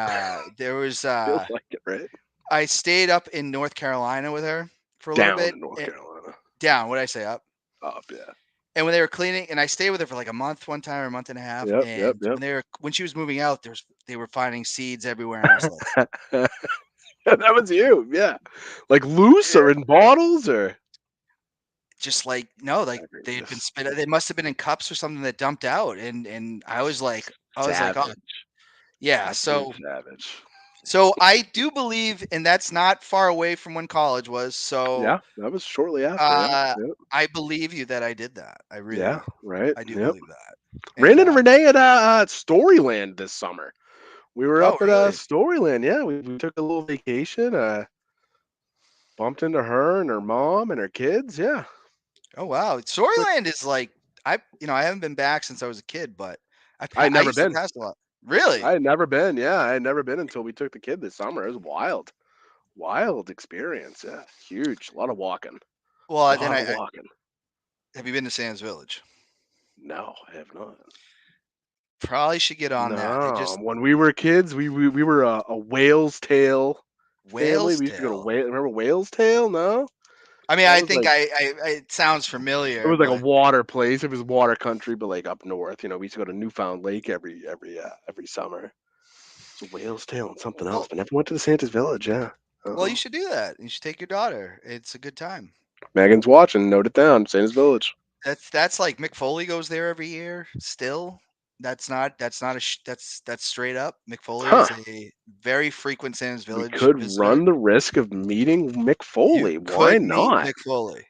there was feels like it, right? I stayed up in North Carolina with her for a little Down bit. in North Carolina. Down, what did I say? Up. Up, yeah. And when they were cleaning, and I stayed with her for like a month one time or a month and a half, Yep, yep, and yep. when she was moving out, they were finding seeds everywhere, and I was like, That was you, yeah. Like loose or in bottles or just like no, like they had been egregious. spit. They must have been in cups or something that dumped out, and I was like, oh Savage. yeah. Absolute savage. So I do believe, and that's not far away from when college was. So Yeah, that was shortly after, yeah. Yep. I believe you that I did that. Yeah, right. I do Yep. believe that. Ran And into Renee at Storyland this summer. We were oh up at really? Storyland, yeah. We took a little vacation, bumped into her and her mom and her kids, yeah. Oh wow, Quick Storyland is like I haven't been back since I was a kid, but I had I never used to been. pass a lot. Really? I had never been, yeah. I had never been until we took the kid this summer. It was wild. Wild experience, yeah. Huge. A lot of walking. A Well, then lot of walking. have you been to Sam's Village? No, I have not. Probably should get on that. They No, just when we were kids, we were a Whale's Tail family. Whale's We used to go to Tail. Whale. Remember Whale's Tail? No, I mean, that I was think like it sounds it familiar, was like a but water place. It was water country, but like up north. We used to go to Newfound Lake every summer. So Whale's Tail and something else, well, but never went to the Santa's Village. Yeah. you Uh-oh. should do that. You should take your daughter. It's a good time. Megan's watching. Note it down. Santa's Village. That's like Mick Foley goes there every year. Still, that's not that's straight up. Mick Foley Huh. is a very frequent Sam's We Village could visitor. run the risk of meeting Mick You Foley. Why could meet not? Mick Foley.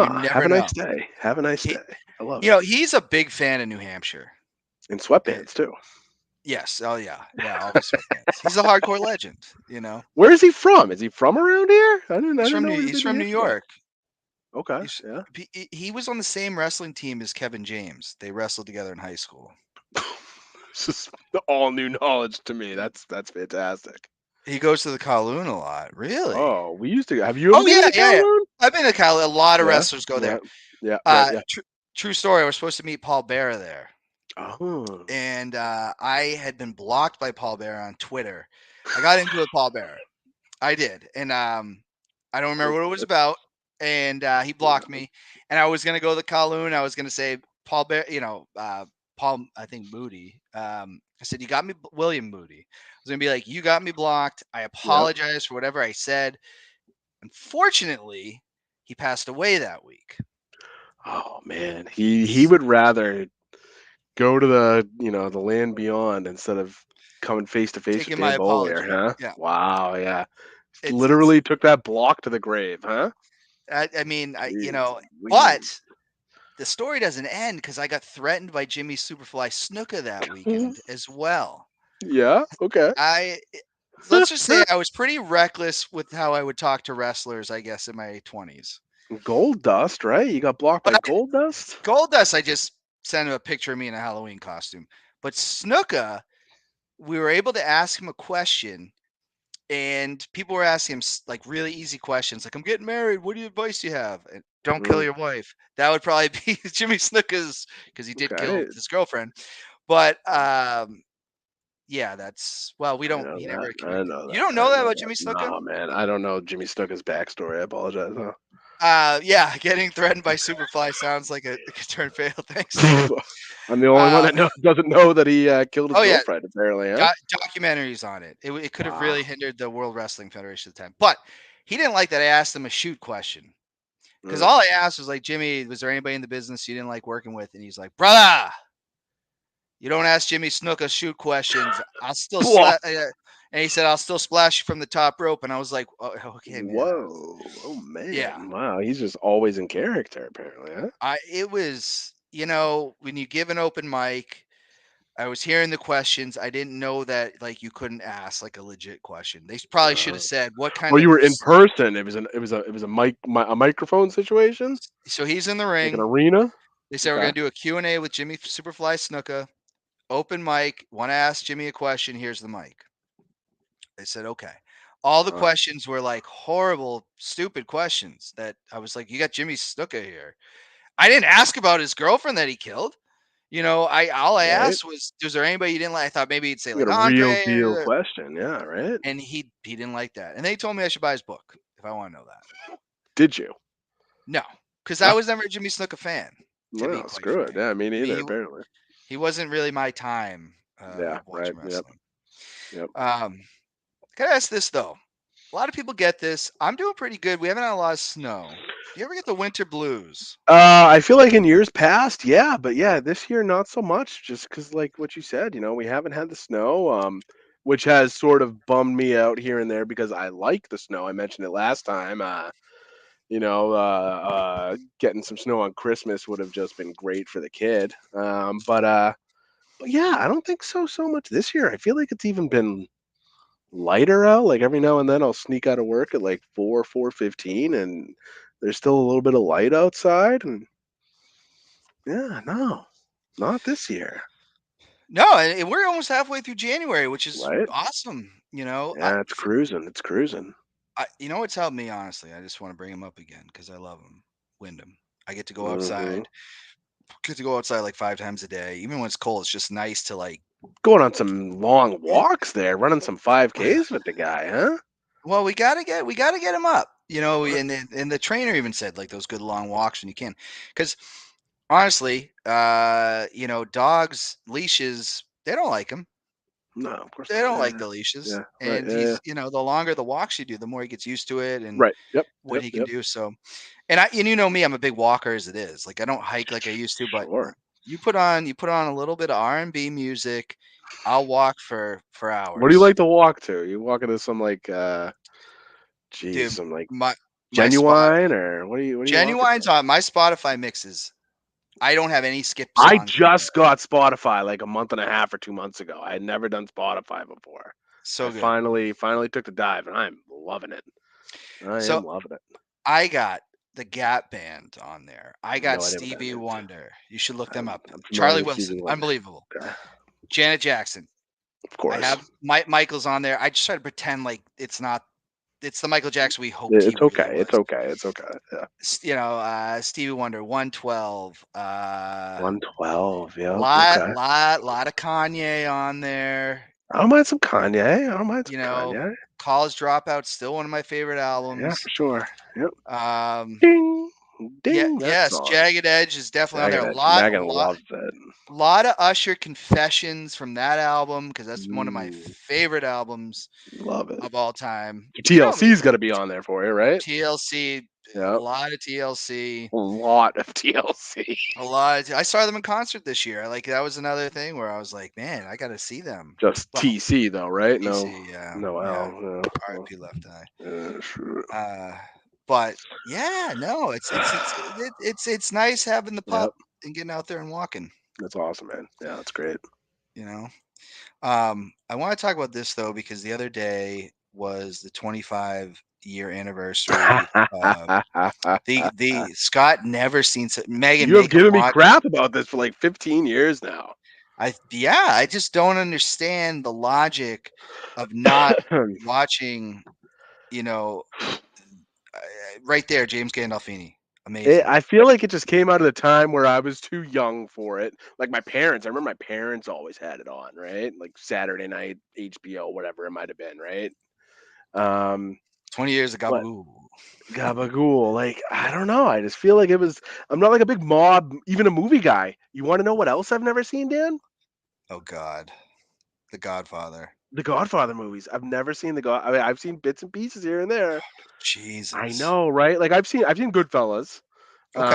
You Huh. Have never a know. nice day. Have a nice He, day. I love it. he's a big fan of New Hampshire. In Eh, sweatpants too. yes. Oh yeah. Yeah. Always sweatpants. He's a hardcore legend. Where is he from? Is he from around here? I didn't know he was He's in New from New Hampshire though. York. Okay. He's Yeah. he was on the same wrestling team as Kevin James. They wrestled together in high school. This is all new knowledge to me. That's fantastic. He goes to the Kowloon a lot. Really? Oh, we used to. Have you ever Oh been to yeah. Kowloon? I've been to Kowloon. A lot of Yeah. wrestlers go Yeah. there. Yeah. Right. Yeah. True story. I was supposed to meet Paul Bearer there, Oh. and I had been blocked by Paul Bearer on Twitter. I got into it with Paul Bearer. I did, and I don't remember what it was about. And he blocked me, and I was gonna go to the Kowloon. I was gonna say Paul Bear, Paul, I think Moody. I said, you got me, William Moody. I was gonna be like, you got me blocked. I apologize for whatever I said. Unfortunately, he passed away that week. Oh man, he would rather go to the land beyond instead of coming face to face with Taking my Dan Bollier, apology. huh? Yeah, Wow. Yeah. it's. Literally took that block to the grave, huh? I mean, Jeez but Louise. the story doesn't end because I got threatened by Jimmy Superfly Snuka that weekend as well. Yeah. Okay. Let's just say I was pretty reckless with how I would talk to wrestlers, I guess, in my 20s. Gold Dust, right? You got blocked by But Gold Dust? Goldust, I just send him a picture of me in a Halloween costume. But Snuka, we were able to ask him a question, and people were asking him like really easy questions, like, "I'm getting married. What advice do you have?" And don't kill your wife. That would probably be Jimmy Snuka's, because he did kill Okay. his girlfriend. But yeah, that's we I don't. know He that. never. I know You that. don't I know that know about that. Jimmy Snuka? No, man. I don't know Jimmy Snuka's backstory. I apologize. Huh? Yeah, getting threatened by Superfly sounds like a turn fail. Thanks. I'm the only one that doesn't know that he killed his Oh yeah, girlfriend, apparently, huh? documentaries on it. It could have Wow. really hindered the World Wrestling Federation at the time. But he didn't like that I asked him a shoot question, because all I asked was like, "Jimmy, was there anybody in the business you didn't like working with?" And he's like, "Brother, you don't ask Jimmy Snuka shoot questions. I'll still and he said, "I'll still splash you from the top rope." And I was like, "Oh, okay, man." Whoa. Oh, man. Yeah. Wow. He's just always in character, apparently, huh? It was, when you give an open mic, I was hearing the questions. I didn't know that like you couldn't ask like a legit question. They probably should have said what kind Well, of. you were in person. It was a microphone situation, So he's in the like an ring. arena. They said we're gonna do a Q&A with Jimmy Superfly Snuka. Open mic. Want to ask Jimmy a question? Here's the mic. They said okay. All the questions were like horrible, stupid questions that I was like, "You got Jimmy Snuka here." I didn't ask about his girlfriend that he killed. All I Right? asked was there anybody you didn't like? I thought maybe he'd say You like got a real Andre, deal question, yeah, right? and he didn't like that. And they told me I should buy his book if I want to know that. Did you? No, because I was never a Jimmy Snuka fan. To be Well, quite screw it. frank, Yeah, me I mean, neither. Apparently. he wasn't really my time Yeah. of Right. watching Yep. wrestling. Yep. Gotta ask this though. A lot of people get this. I'm doing pretty good. We haven't had a lot of snow. Do you ever get the winter blues? I feel like in years past, yeah, but yeah, this year not so much. Just because, like what you said, we haven't had the snow, which has sort of bummed me out here and there because I like the snow. I mentioned it last time. Getting some snow on Christmas would have just been great for the kid. But yeah, I don't think so much this year. I feel like it's even been lighter out. Like every now and then I'll sneak out of work at like 4:15 and there's still a little bit of light outside and yeah, no. Not this year. No, and we're almost halfway through January, which is Right? awesome. Yeah, it's cruising. It's cruising. You know what's helped me, honestly? I just want to bring him up again because I love him. Wyndham. I get to go Mhm. outside. Get to go outside like 5 times a day. Even when it's cold, it's just nice to like. Going on some long walks there, running some 5Ks with the guy, huh? Well, we gotta get him up. And the trainer even said like those good long walks when you can, because honestly, dogs leashes, they don't like him. No, of course They not. don't like Yeah. the leashes, Yeah. Right. and Yeah. the longer the walks you do, the more he gets used to it and Right. Yep. what Yep. he can Yep. do. So, and you know me, I'm a big walker as it is. Like I don't hike like I used to, but Sure. you put on a little bit of R&B music, I'll walk for What do you hours. like to walk to? You walking to some like Dude, some like my spot Genuine or what are you walking Genuine's to? on my Spotify mixes. I don't have any skip I songs on just there. got Spotify like a month and a half or 2 months ago. I had never done Spotify before. So I good. finally took the dive and I'm loving it. I So am loving it. I got the Gap Band on there. I got No idea what that Stevie means. Wonder. You should look them up. I'm familiar Charlie with Wilson, Stevie Wonder. unbelievable. Okay. Janet Jackson. Of I course. have Michael's on there. I just try to pretend like it's not. It's the Michael Jackson we hoped he It's really okay. was. It's okay. It's okay. Yeah. Stevie Wonder, 112. 112. Yep. Lot, Okay. lot, lot of Kanye on there. I don't mind some Kanye. I don't mind You some know, Kanye. College Dropout, still one of my favorite Yeah, albums. for sure. Yep. Um, Ding, yeah, ding. That yes, song. Jagged Edge is definitely on there. Jagged Edge. Megan loves it. Lot of Usher Confessions from that album because that's one of my Mm, favorite albums love it. of all time. You know me, TLC's got to be on there for you, right? TLC, a Yep. lot of TLC, A lot of TLC. a lot. I saw them in concert this year. Like that was another thing where I was like, man, I got to see them. Just Well, TC though, right? TC, yeah, No L. No. R.I.P. Left Eye. Yeah, sure. But yeah, no, it's nice having the Yep. pup and getting out there and walking. That's awesome, man. Yeah, that's great. You know, I want to talk about this though because the other day was the 25 year anniversary. The Scott never seen Megan. You have Make him given me watch. crap about this for like 15 years now. I just don't understand the logic of not watching. You know, right there, James Gandolfini, amazing. I feel like it just came out of the time where I was too young for it. Like my parents, I remember my parents always had it on, right? Like Saturday night, HBO, whatever it might have been, right? 20 years of But Gabagool. Gabagool, like I don't know. I just feel like it was. I'm not like a big mob, even a movie guy. You want to know what else I've never seen, Dan? Oh God, The Godfather. The Godfather movies. I've never seen the God. I mean, I've seen bits and pieces here and there. Jesus. I know, right? Like I've seen Goodfellas. Okay.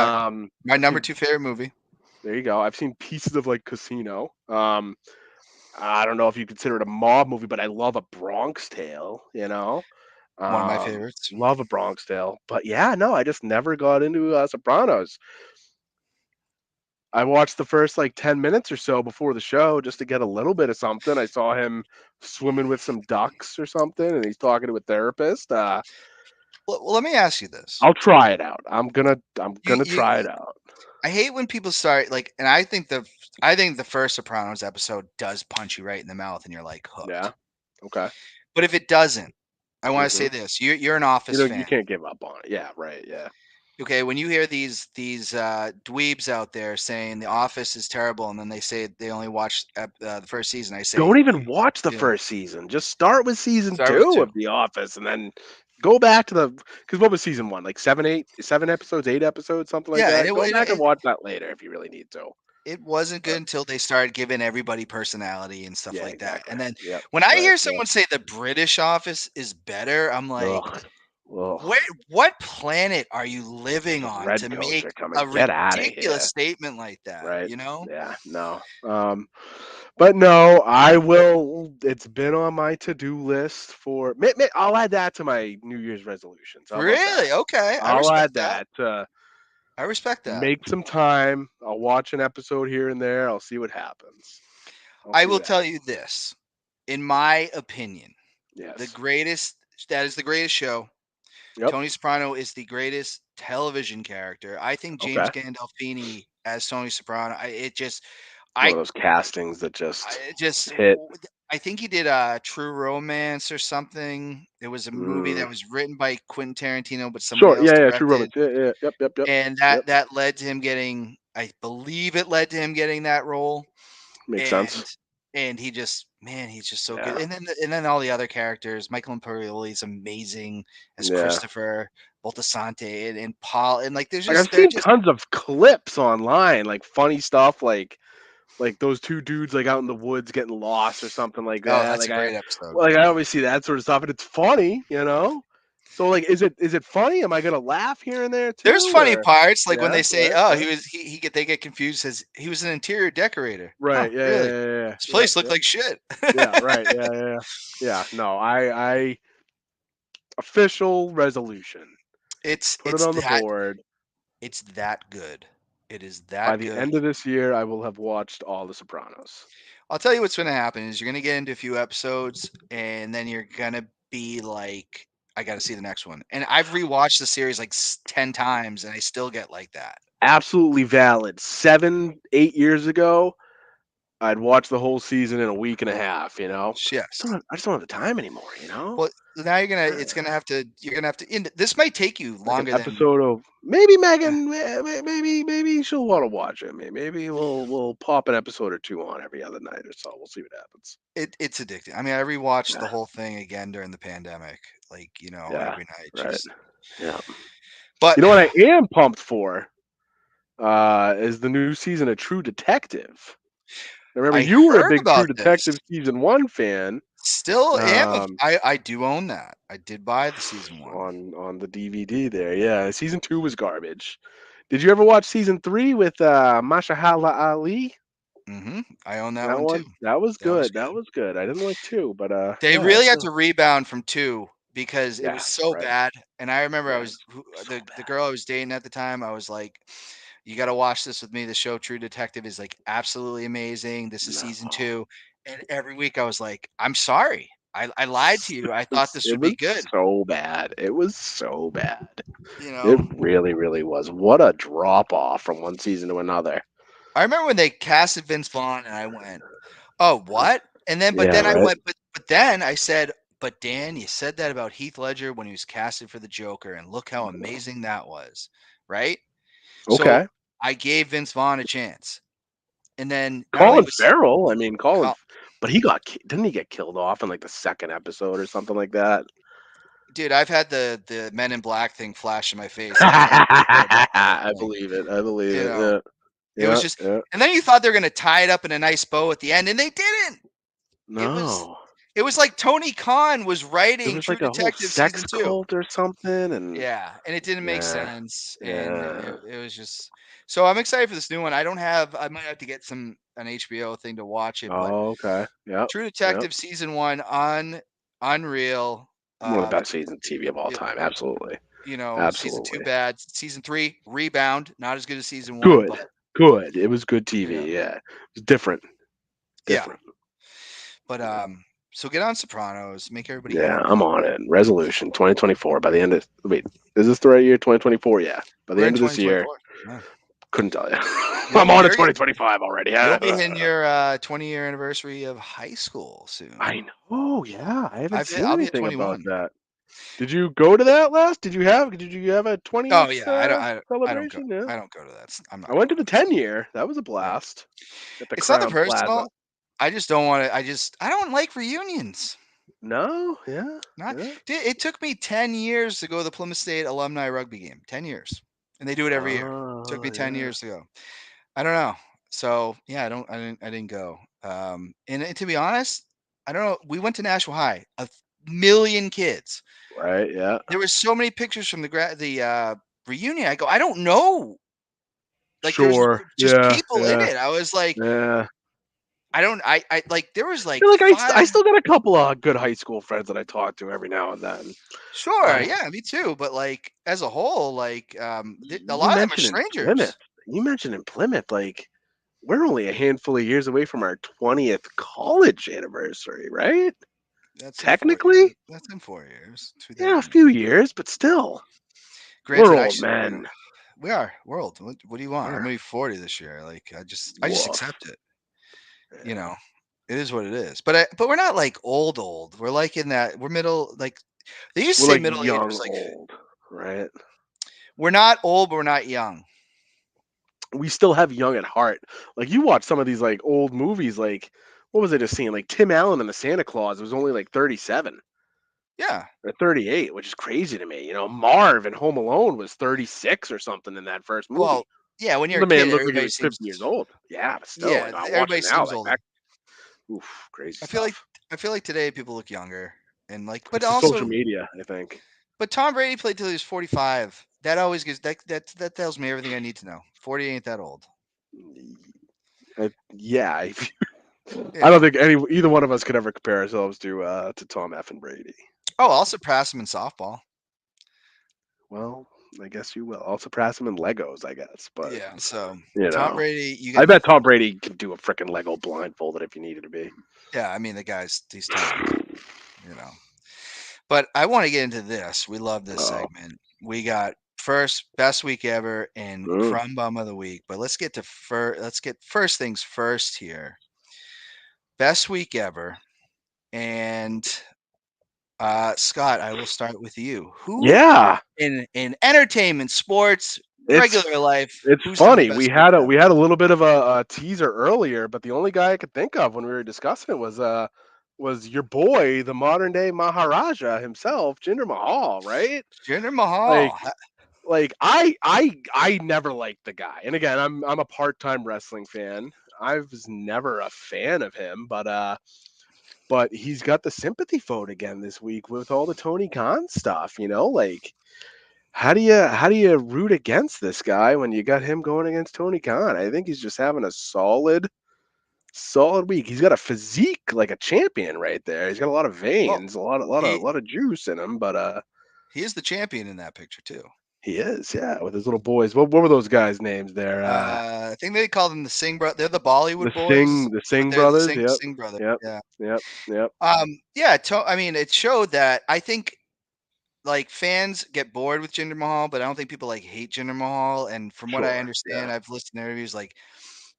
My I've number seen 2 favorite movie. There you go. I've seen pieces of like Casino. I don't know if you consider it a mob movie, but I love A Bronx Tale. One of my favorites. Love A Bronx Tale. But yeah, no, I just never got into Sopranos. I watched the first like 10 minutes or so before the show just to get a little bit of something. I saw him swimming with some ducks or something, and he's talking to a therapist. Well, let me ask you this. I'll try it out. I'm gonna You, try you, it out. I hate when people start like, and I think the first Sopranos episode does punch you right in the mouth, and you're like hooked. Yeah. Okay. But if it doesn't, I want to Mhm. say this: you're an Office You fan. can't give up on it. Yeah. Right. Yeah. Okay, when you hear these dweebs out there saying The Office is terrible, and then they say they only watched the first season, I say Don't even watch the you know, first season. Just start with season start with 2 2. of The Office, and then go back to because what was season 1? Like 7 episodes, 8 episodes, something like Yeah, and that. Go back and watch that later if you really need to. it wasn't good But until they started giving everybody personality and stuff yeah, like that. exactly. And then Yep. when I Right. hear Yeah. someone say the British Office is better, I'm like, Ugh. Ugh. what planet are you living The on to redcoats make are coming. a Get out of ridiculous here. statement like that? Right. You know? Yeah. No. But no, I will. It's been on my to-do list for. I'll add that to my New Year's resolutions. How about that? Really? Okay. I I'll respect add that. that. I respect that. Make some time. I'll watch an episode here and there. I'll see what happens. I will tell you this. In my opinion, the Yes. greatest that is the greatest show. Yep. Tony Soprano is the greatest television character. I think James Okay. Gandolfini as Tony Soprano. One of I those castings that just hit. I think he did True Romance or something. It was a movie that Mm. was written by Quentin Tarantino, but somebody Sure. else Yeah. Yeah. True directed, Romance. Yeah. Yeah. Yep. Yep. Yep. and Yep. that led to him getting. I believe it led to him getting that role, Makes and sense. he's just so good. Yeah. And then all the other characters, Michael Imperioli is amazing as Yeah. Christopher Boltasante and Paul, and like Like I've they're seen just tons of clips online, like funny stuff, like those two dudes like out in the woods getting lost or something like oh, that. that's a great episode. I always see that sort of stuff, and it's funny. So like, is it funny? Am I gonna laugh here and there There's too? funny Or parts, like when yeah, they say, right, "Oh, right, they get confused as he was an interior decorator." Oh, right. Yeah, yeah, really? yeah, yeah. This Yep, place looked yep. like shit. Yeah, right. Yeah, yeah, yeah. Yeah. No, I official resolution. It's Put it it's on the that board. it's that good. It is By that the good. end of this year, I will have watched all The Sopranos. I'll tell you what's going to happen is you're going to get into a few episodes, and then you're going to be like, I got to see the next one. And I've rewatched the series like 10 times, and I still get like that. Absolutely valid. 7, 8 years ago, I'd watch the whole season in a week and a half. Yes. I just don't have the time anymore. Well, now you're gonna have to. This might take you Like an longer than. episode of maybe Megan, maybe she'll want to watch it. Maybe we'll pop an episode or two on every other night or so. We'll see what happens. It's addicting. I mean, I rewatched the Yeah, whole thing again during the pandemic, like yeah, every night. right. Just, Yeah. but You know what I am pumped for? Is the new season of True Detective. Remember, I you were a heard big True about this. Detective season 1 fan. Still am. Um, I do own that. I did buy the season 1. on the DVD there. Yeah, season 2 was garbage. Did you ever watch season 3 with Mashallah Ali? I own that one too. That was That was good. good. That was good. I didn't like 2, but They yeah, really had to rebound from 2 because it was yeah, so right, bad. And I remember I right. was So the bad. girl I was dating at the time. I was like, "You got to watch this with me. The show True Detective is like absolutely amazing. This is season No. 2." And every week I was like, "I'm sorry. I lied to you. I thought this It would was be good. so bad. It was so bad. You It know, really, really was. What a drop off from one season to another. I remember when they casted Vince Vaughn, and I went, "Oh, what?" And then, but Yeah, then I right. went, but then I said, "But Dan, you said that about Heath Ledger when he was casted for the Joker, and look how amazing that was, right?" So Okay. I gave Vince Vaughn a chance, and then not only Colin was Farrell. I mean, Col- but didn't he get killed off in like the second episode or something like that? dude, I've had the Men in Black thing flash in my face every time I think about that whole I thing. believe it. I believe You it. know, Yeah. it was Yeah. just, Yeah. and then you thought they were gonna tie it up in a nice bow at the end, and they didn't. No. It was like Tony Khan was There writing was True like a whole Detective sex season 2. cult or something, and Yeah, and it didn't make yeah, sense, and yeah. it was just. So I'm excited for this new one. I don't have. I might have to get an HBO thing to watch it, but Oh, okay. Yep. True Yep. Detective season 1 on Unreal. One of the best seasons of TV of all It, time. Absolutely. season 2 Absolutely. bad. Season 3 rebound, not as good as season 1, Good. but Good. It was good you know, TV. Yeah. It was different. yeah. Different. But so get on Sopranos, make everybody Yeah, happy. I'm on it. Resolution 2024 by the end of wait, is this the right year? 2024? Yeah. By the We're in end of this year, 2024. Yeah. couldn't tell you. I'm on to 2025 already. You'll be hitting your 20-year anniversary of high school soon. I know. Yeah, I haven't seen I'll be at anything about 21. that. Did you go to that last? Did you have a 20th Oh yeah, I don't go. celebration? Yeah. I don't go to that. I'm not I went to going. the 10-year. That was a Yeah. blast at the It's nothing Crown Plaza. personal. I just don't want to. I don't like reunions. No, yeah, Not. yeah. It took me 10 years to go to the Plymouth State alumni rugby game. 10 years, and they do it every year. It took Oh, me 10 yeah. years to go. I don't know. So yeah, I didn't go. And to be honest, I don't know. We went to Nashville High. 1,000,000 kids. Right, yeah. There was so many pictures from the reunion. I go, I don't know. Like there's Sure. just Yeah, people in yeah, it. I was like, yeah. I don't. I like there was I like feel like I 5. still got a couple of good high school friends that I talk to every now and then. Sure, But yeah, me too. But like as a whole, like a you lot of them are mentioned in Plymouth. strangers. You mentioned in Plymouth, like we're only a handful of years away from our 20th college anniversary, right? That's in 4 years. Technically, That's in 4 years. yeah, a 2000. few years, but still, we're Granted, old men. we are. We're old. What do you want? I'm We're gonna be 40 this year. Like I just woof. accept it. You Yeah. know, it is what it is. But we're not like old. We're like in that we're middle. Like they used to We're say like middle young agers. Like old, right? we're not old, but we're not young. We still have young at heart. Like you watch some of these like old movies, like what was I just seeing? Like Tim Allen and the Santa Claus was only like 37 Yeah. or 38, which is crazy to me. You know, Marv in Home Alone was 36, or something in that first movie. Well, yeah. When you're The a man kid, looked like he everybody was seems. 50 years old. Yeah, but still, Yeah, like I watch everybody it now, seems like older. back, oof, crazy I feel like stuff. today people look younger and like, but It's the social also, media, I think. but Tom Brady played till he was 45. That always gives that tells me everything I need to know. 40 ain't that old. Yeah, You I don't know. think either one of us could ever compare ourselves to Tom F and Brady. Oh, I'll surpass him in softball. Well, I guess you will. I'll surpass him in Legos, I guess. But Yeah. So you Tom know, Brady, you I got. bet Tom Brady can do a freaking Lego blindfolded if he needed to be. Yeah, I mean he's talented. You know. But I want to get into this. We love this Oh, segment. We got first best week ever and mm. crumb bum of the week. But let's get first things first here. Best week ever. And Scott, I will start with you. Who Yeah, in entertainment, sports, it's regular life, it's who's having the funny. We best week had a ever? we had a little bit of a teaser earlier, but the only guy I could think of when we were discussing it was your boy, the modern day Maharaja himself, Jinder Mahal, right? Jinder Like Mahal. I never liked the guy. And again, I'm a part-time wrestling fan. I was never a fan of him, but he's got the sympathy vote again this week with all the Tony Khan stuff, you know? Like how do you root against this guy when you got him going against Tony Khan? I think he's just having a solid week. He's got a physique like a champion right there. He's got a lot of Well, veins, a lot he of juice in him, but he is the champion in that picture too. He is, yeah, with his little boys. What were those guys' names there? I think they call them the Singh bro. They're the Bollywood boys, The but Singh they're the brothers. Singh brothers. Yep, Yeah. yep, yep. Yeah. I mean, it showed that I think like fans get bored with Jinder Mahal, but I don't think people like hate Jinder Mahal. And from what I Sure, understand, yeah. I've listened to interviews. Like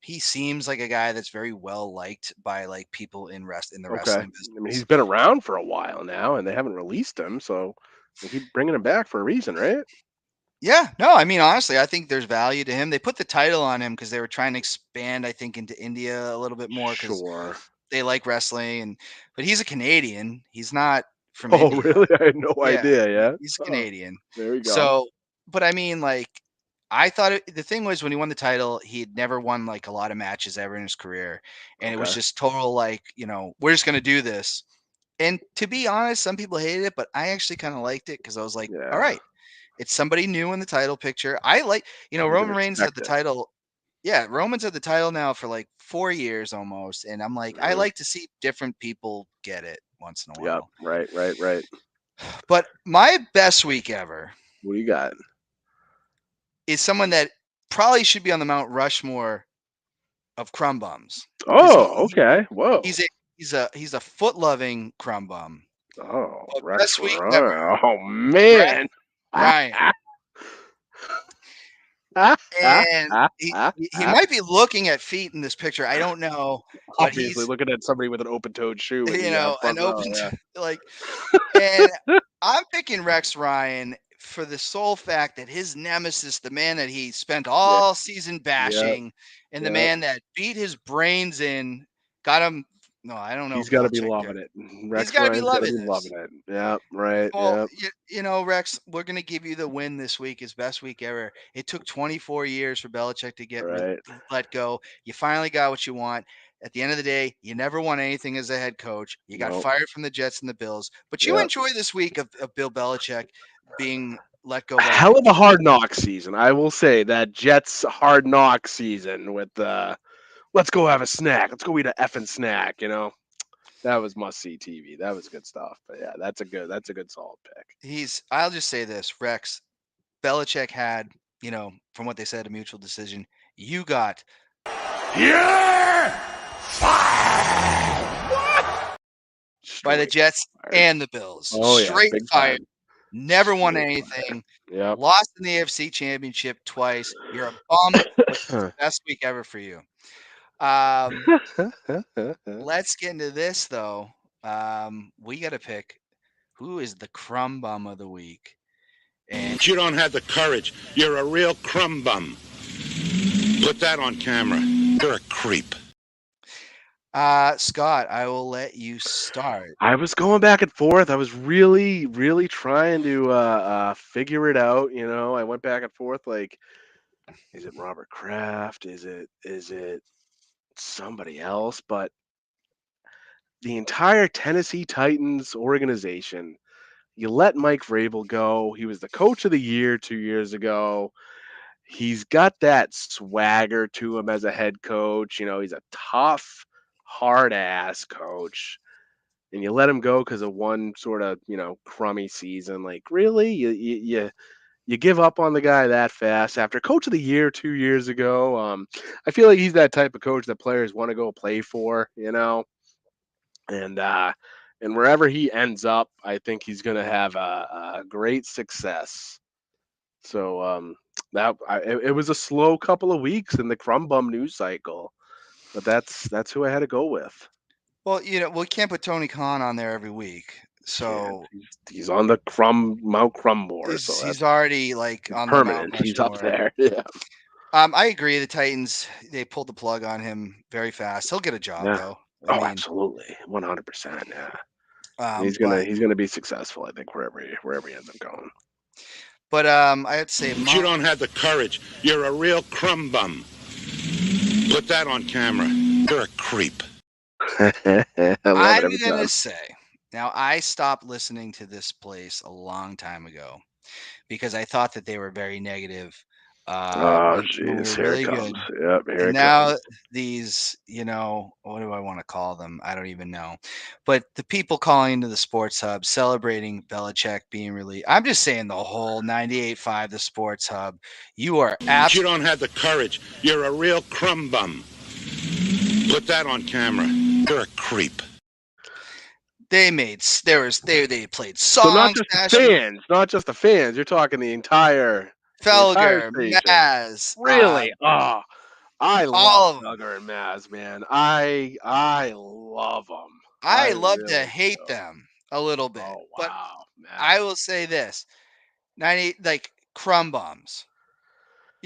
he seems like a guy that's very well liked by like people in the Okay. wrestling I mean, business. he's been around for a while now, and they haven't released him, so they keep bringing him back for a reason, right? Yeah, no, I mean honestly, I think there's value to him. They put the title on him because they were trying to expand, I think, into India a little bit more because Sure. they like wrestling. But he's a Canadian. He's not from Oh, India. really? I had no Yeah, idea. Yeah. he's Oh, Canadian. there you go. So, but I mean, like, I thought the thing was when he won the title, he had never won like a lot of matches ever in his career, and it was Okay. just total like, we're just gonna do this. And to be honest, some people hated it, but I actually kind of liked it because I was like, all Yeah. right, it's somebody new in the title picture. I like, You can Roman Reigns had respect the it. title. Yeah, Roman's had the title now for like 4 years almost, and I'm like, I Mhm. like to see different people get it once in a Yep. while. Right. Right. Right. But my best week ever What do you got? is someone that probably should be on the Mount Rushmore of crumb bums because Oh, okay. Whoa. he's a he's a foot loving crumb bum. Oh, But Rex best week ever, Ryan. Oh Rex man. Ryan, and he might be looking at feet in this picture. I don't know, but Obviously, he's looking at somebody with an open-toed shoe in the an front row. open Yeah. like, and I'm picking Rex Ryan for the sole fact that his nemesis, the man that he spent Yeah. all season Yeah. bashing, and the Yeah. man that beat his brains in, got him. No, I don't know He's if got to be Belichick did. loving it. He's Rex got to be Ryan's got to loving be this. loving it. Yeah. Right. Well, Yeah. Rex, we're going to give you the win this week, his best week ever. It took 24 years for Belichick to get Right. let go. You finally got what you want. At the end of the day, you never won anything as a head coach. You got Nope. fired from the Jets and the Bills, but you Yeah. enjoy this week of Bill Belichick being let go by Hell of a Pete. hard knock season. I will say that Jets hard knock season with let's go have a snack. Let's go eat a effing snack. That was must see TV. That was good stuff. But yeah, that's a good solid pick. I'll just say this, Rex. Belichick had, from what they said, a mutual decision. You got Yeah. by the Jets and the Bills. Oh yeah, Straight big fired. time. Never won Straight anything. Yep. Lost in the AFC Championship twice. You're a bum. But it's the best week ever for you. Let's get into this though. We got to pick who is the crumb bum of the week. And You don't have the courage. You're a real crumb bum. Put that on camera. You're a creep. Scott, I will let you start. I was going back and forth. I was really, really trying to figure it out. I went back and forth. Like, is it Robert Kraft? Is it somebody else? But the entire Tennessee Titans organization, you let Mike Vrabel go. He was the coach of the year 2 years ago. He's got that swagger to him as a head coach. He's a tough, hard ass coach. And you let him go because of one sort of, crummy season. Like, really? You give up on the guy that fast after coach of the year 2 years ago? I feel like he's that type of coach that players want to go play for, and wherever he ends up, I think he's going to have a great success. So it was a slow couple of weeks in the crumb bum news cycle, but that's who I had to go with. Well, we can't put Tony Khan on there every week. So He's on the Mount Crumbore, so he's that's already like on the Mount permanent. He's up Rushmore. there. Yeah. I agree. The Titans, they pulled the plug on him very fast. He'll get a job Yeah. though. Absolutely, 100%. Yeah. He's but gonna be successful. I think wherever he ends up going. But I would say You don't have the courage. You're a real crumb bum. Put that on camera. You're a creep. I'm gonna say now I stopped listening to this place a long time ago because I thought that they were very negative Oh, when we jeez, were here it really comes. good. Yep, here And it now comes. these, what do I want to call them? I don't even know. But the people calling into the Sports Hub celebrating Belichick being released. I'm just saying the whole 98.5, the Sports Hub. You are But you don't have the courage. You're a real crumb bum. Put that on camera. You're a creep. They played So not songs, just the national fans, not just the fans. You're talking the entire Felger, station. Maz, Really? Oh, I love all of them. Duggar and Maz, man. I love them. I I love to really hate do. them a little bit, Oh but wow, man. I will say this: 98 like crumb bombs.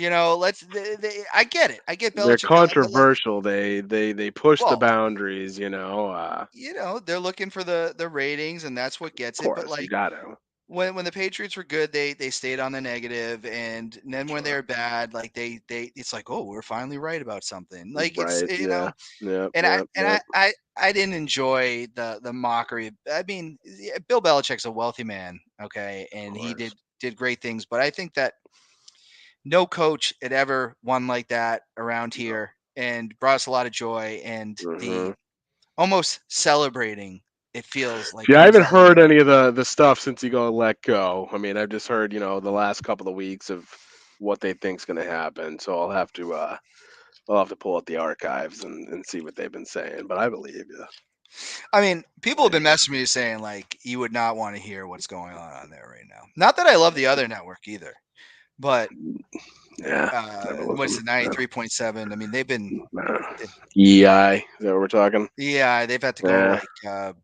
I get it. I get They're Belichick, but controversial. They push the well, boundaries. they're looking for the ratings, and that's what Of gets it. But course, you like got to. when the Patriots were good, they stayed on the negative, and then when they Sure. were bad, like they it's like, oh, we're finally right about something. Like it's Right. Yeah. Yep. and Yep. Yep. I didn't enjoy the mockery. I mean, Bill Belichick's a wealthy man, okay, and Of he course. did great things, but I think that no coach had ever won like that around No. here and brought us a lot of joy, and hmm the almost celebrating, it feels like See, I comes haven't out of heard any of the stuff since he got let go. I mean, I've just heard the last couple of weeks of what they think's going to happen. So I'll have to pull out the archives and see what they've been saying. But I believe you. I mean, people have been messaging me saying like you would not want to hear what's going on there right now. Not that I love the other network either, but Yeah. Never what's listen. the 93.7? I mean, they've been EI. Is that what we're talking? yeah, they've had to go Yeah. like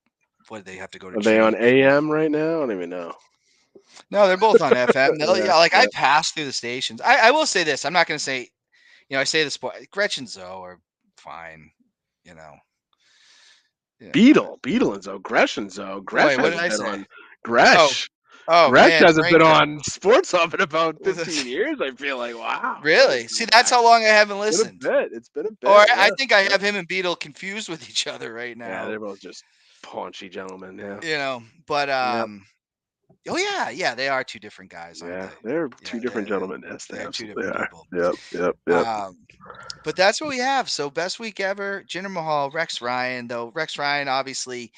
what did they have to go to Are they on change? AM right now? I don't even know. No, they're both on FM. Yeah, Like I yeah. pass through the stations. I will say this. I'm not going to say, I say the sport. Gretchen Zoe are fine. You know. Yeah. Beetle and Zoe. Gresh and Zoe. Gresh Wait, what did hasn't I been say? on. Oh, Gresh. Gresh man, hasn't been Ringo. on Sports Hub in about 15 years. I feel like wow. Really? See, that's how long I haven't It's been a listened. bit. It's been a Or bit. I Yeah. think I Yeah. have him and Beetle confused with each other right Yeah. now. They're both just paunchy gentlemen. Yeah. But Yep. oh yeah, they are two different guys, aren't Yeah. they? They're Yeah, two different gentlemen. Yes, they they're two absolutely different are. people. Yep. Yep. Yep. But that's what we have. So best week ever, Jinder Mahal, Rex Ryan. Though Rex Ryan, obviously,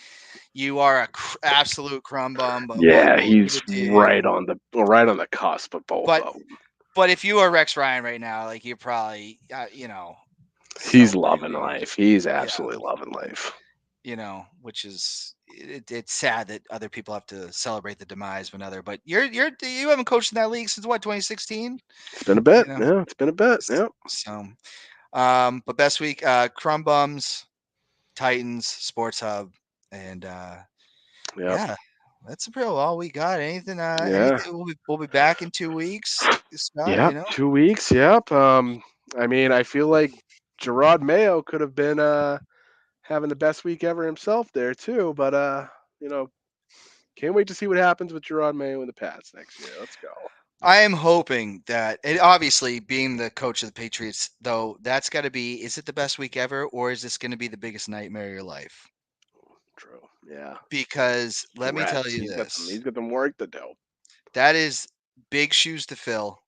you are a absolute crumb bum. But Yeah, we'll give he's it to you. right on the cusp of both But of them. but if you are Rex Ryan right now, like you're probably He's loving celebrating. life. He's Yeah, absolutely loving life. which is it's sad that other people have to celebrate the demise of another. But you haven't coached in that league since what, 2016? It's been a bit. You know, Yeah, it's been a bit. Yeah. so but best week, Crumb Bums, Titans, Sports Hub, and Yep. yeah, that's real all we got. Anything? Yeah. Anything? We'll be back in 2 weeks, Scott. Yep. 2 weeks. Yep. I mean, I feel like Gerard Mayo could have been having the best week ever himself there too. But can't wait to see what happens with Gerard Mayo in the Pats next year. Let's go. I am hoping that, and obviously being the coach of the Patriots, though, that's got to be, is it the best week ever, or is this going to be the biggest nightmare of your life? True. Yeah. Because let me tell Congrats. you He's got this, some work to do. that is big shoes to fill.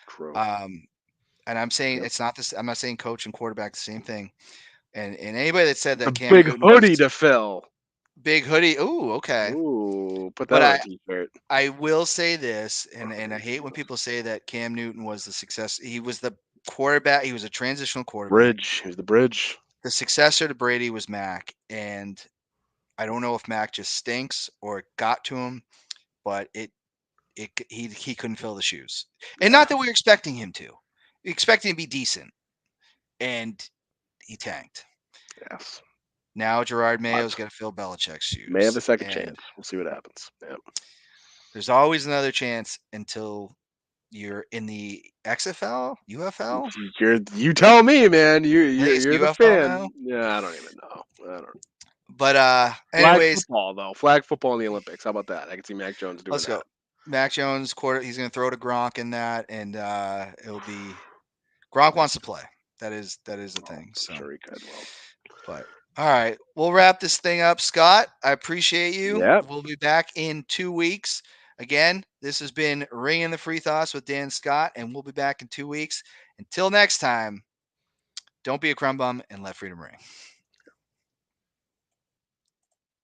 True. And I'm saying Yep. it's not this. I'm not saying coach and quarterback the same thing. And anybody that said A that Cam big Newton hoodie was to fill. big hoodie, ooh, okay. Ooh, put But that on a t-shirt. I will say this, and I hate when people say that Cam Newton was the success. He was the quarterback. He was a transitional quarterback. Bridge. He was the bridge. The successor to Brady was Mac, and I don't know if Mac just stinks or it got to him, but he couldn't fill the shoes. And not that we were expecting him to. We expected him to be decent, and he tanked. Yes. Now Gerard Mayo's got to fill Belichick's shoes. May have a second and chance. We'll see what happens. Yep. There's always another chance until you're in the XFL, UFL. You tell me, man. I think it's You're the UFL fan. now. Yeah, I don't even know. I don't. But Flag anyways, football though. Flag football in the Olympics. How about that? I can see Mac Jones doing let's that. go. Mac Jones he's going to throw to Gronk in that, and it'll be Gronk wants to play. That is the thing. So Sure he could. Well, but all right, we'll wrap this thing up, Scott. I appreciate you. Yep. We'll be back in 2 weeks. Again, this has been Ringing the Free Thoughts with Dan Scott, and we'll be back in 2 weeks. Until next time, don't be a crumb bum and let freedom ring.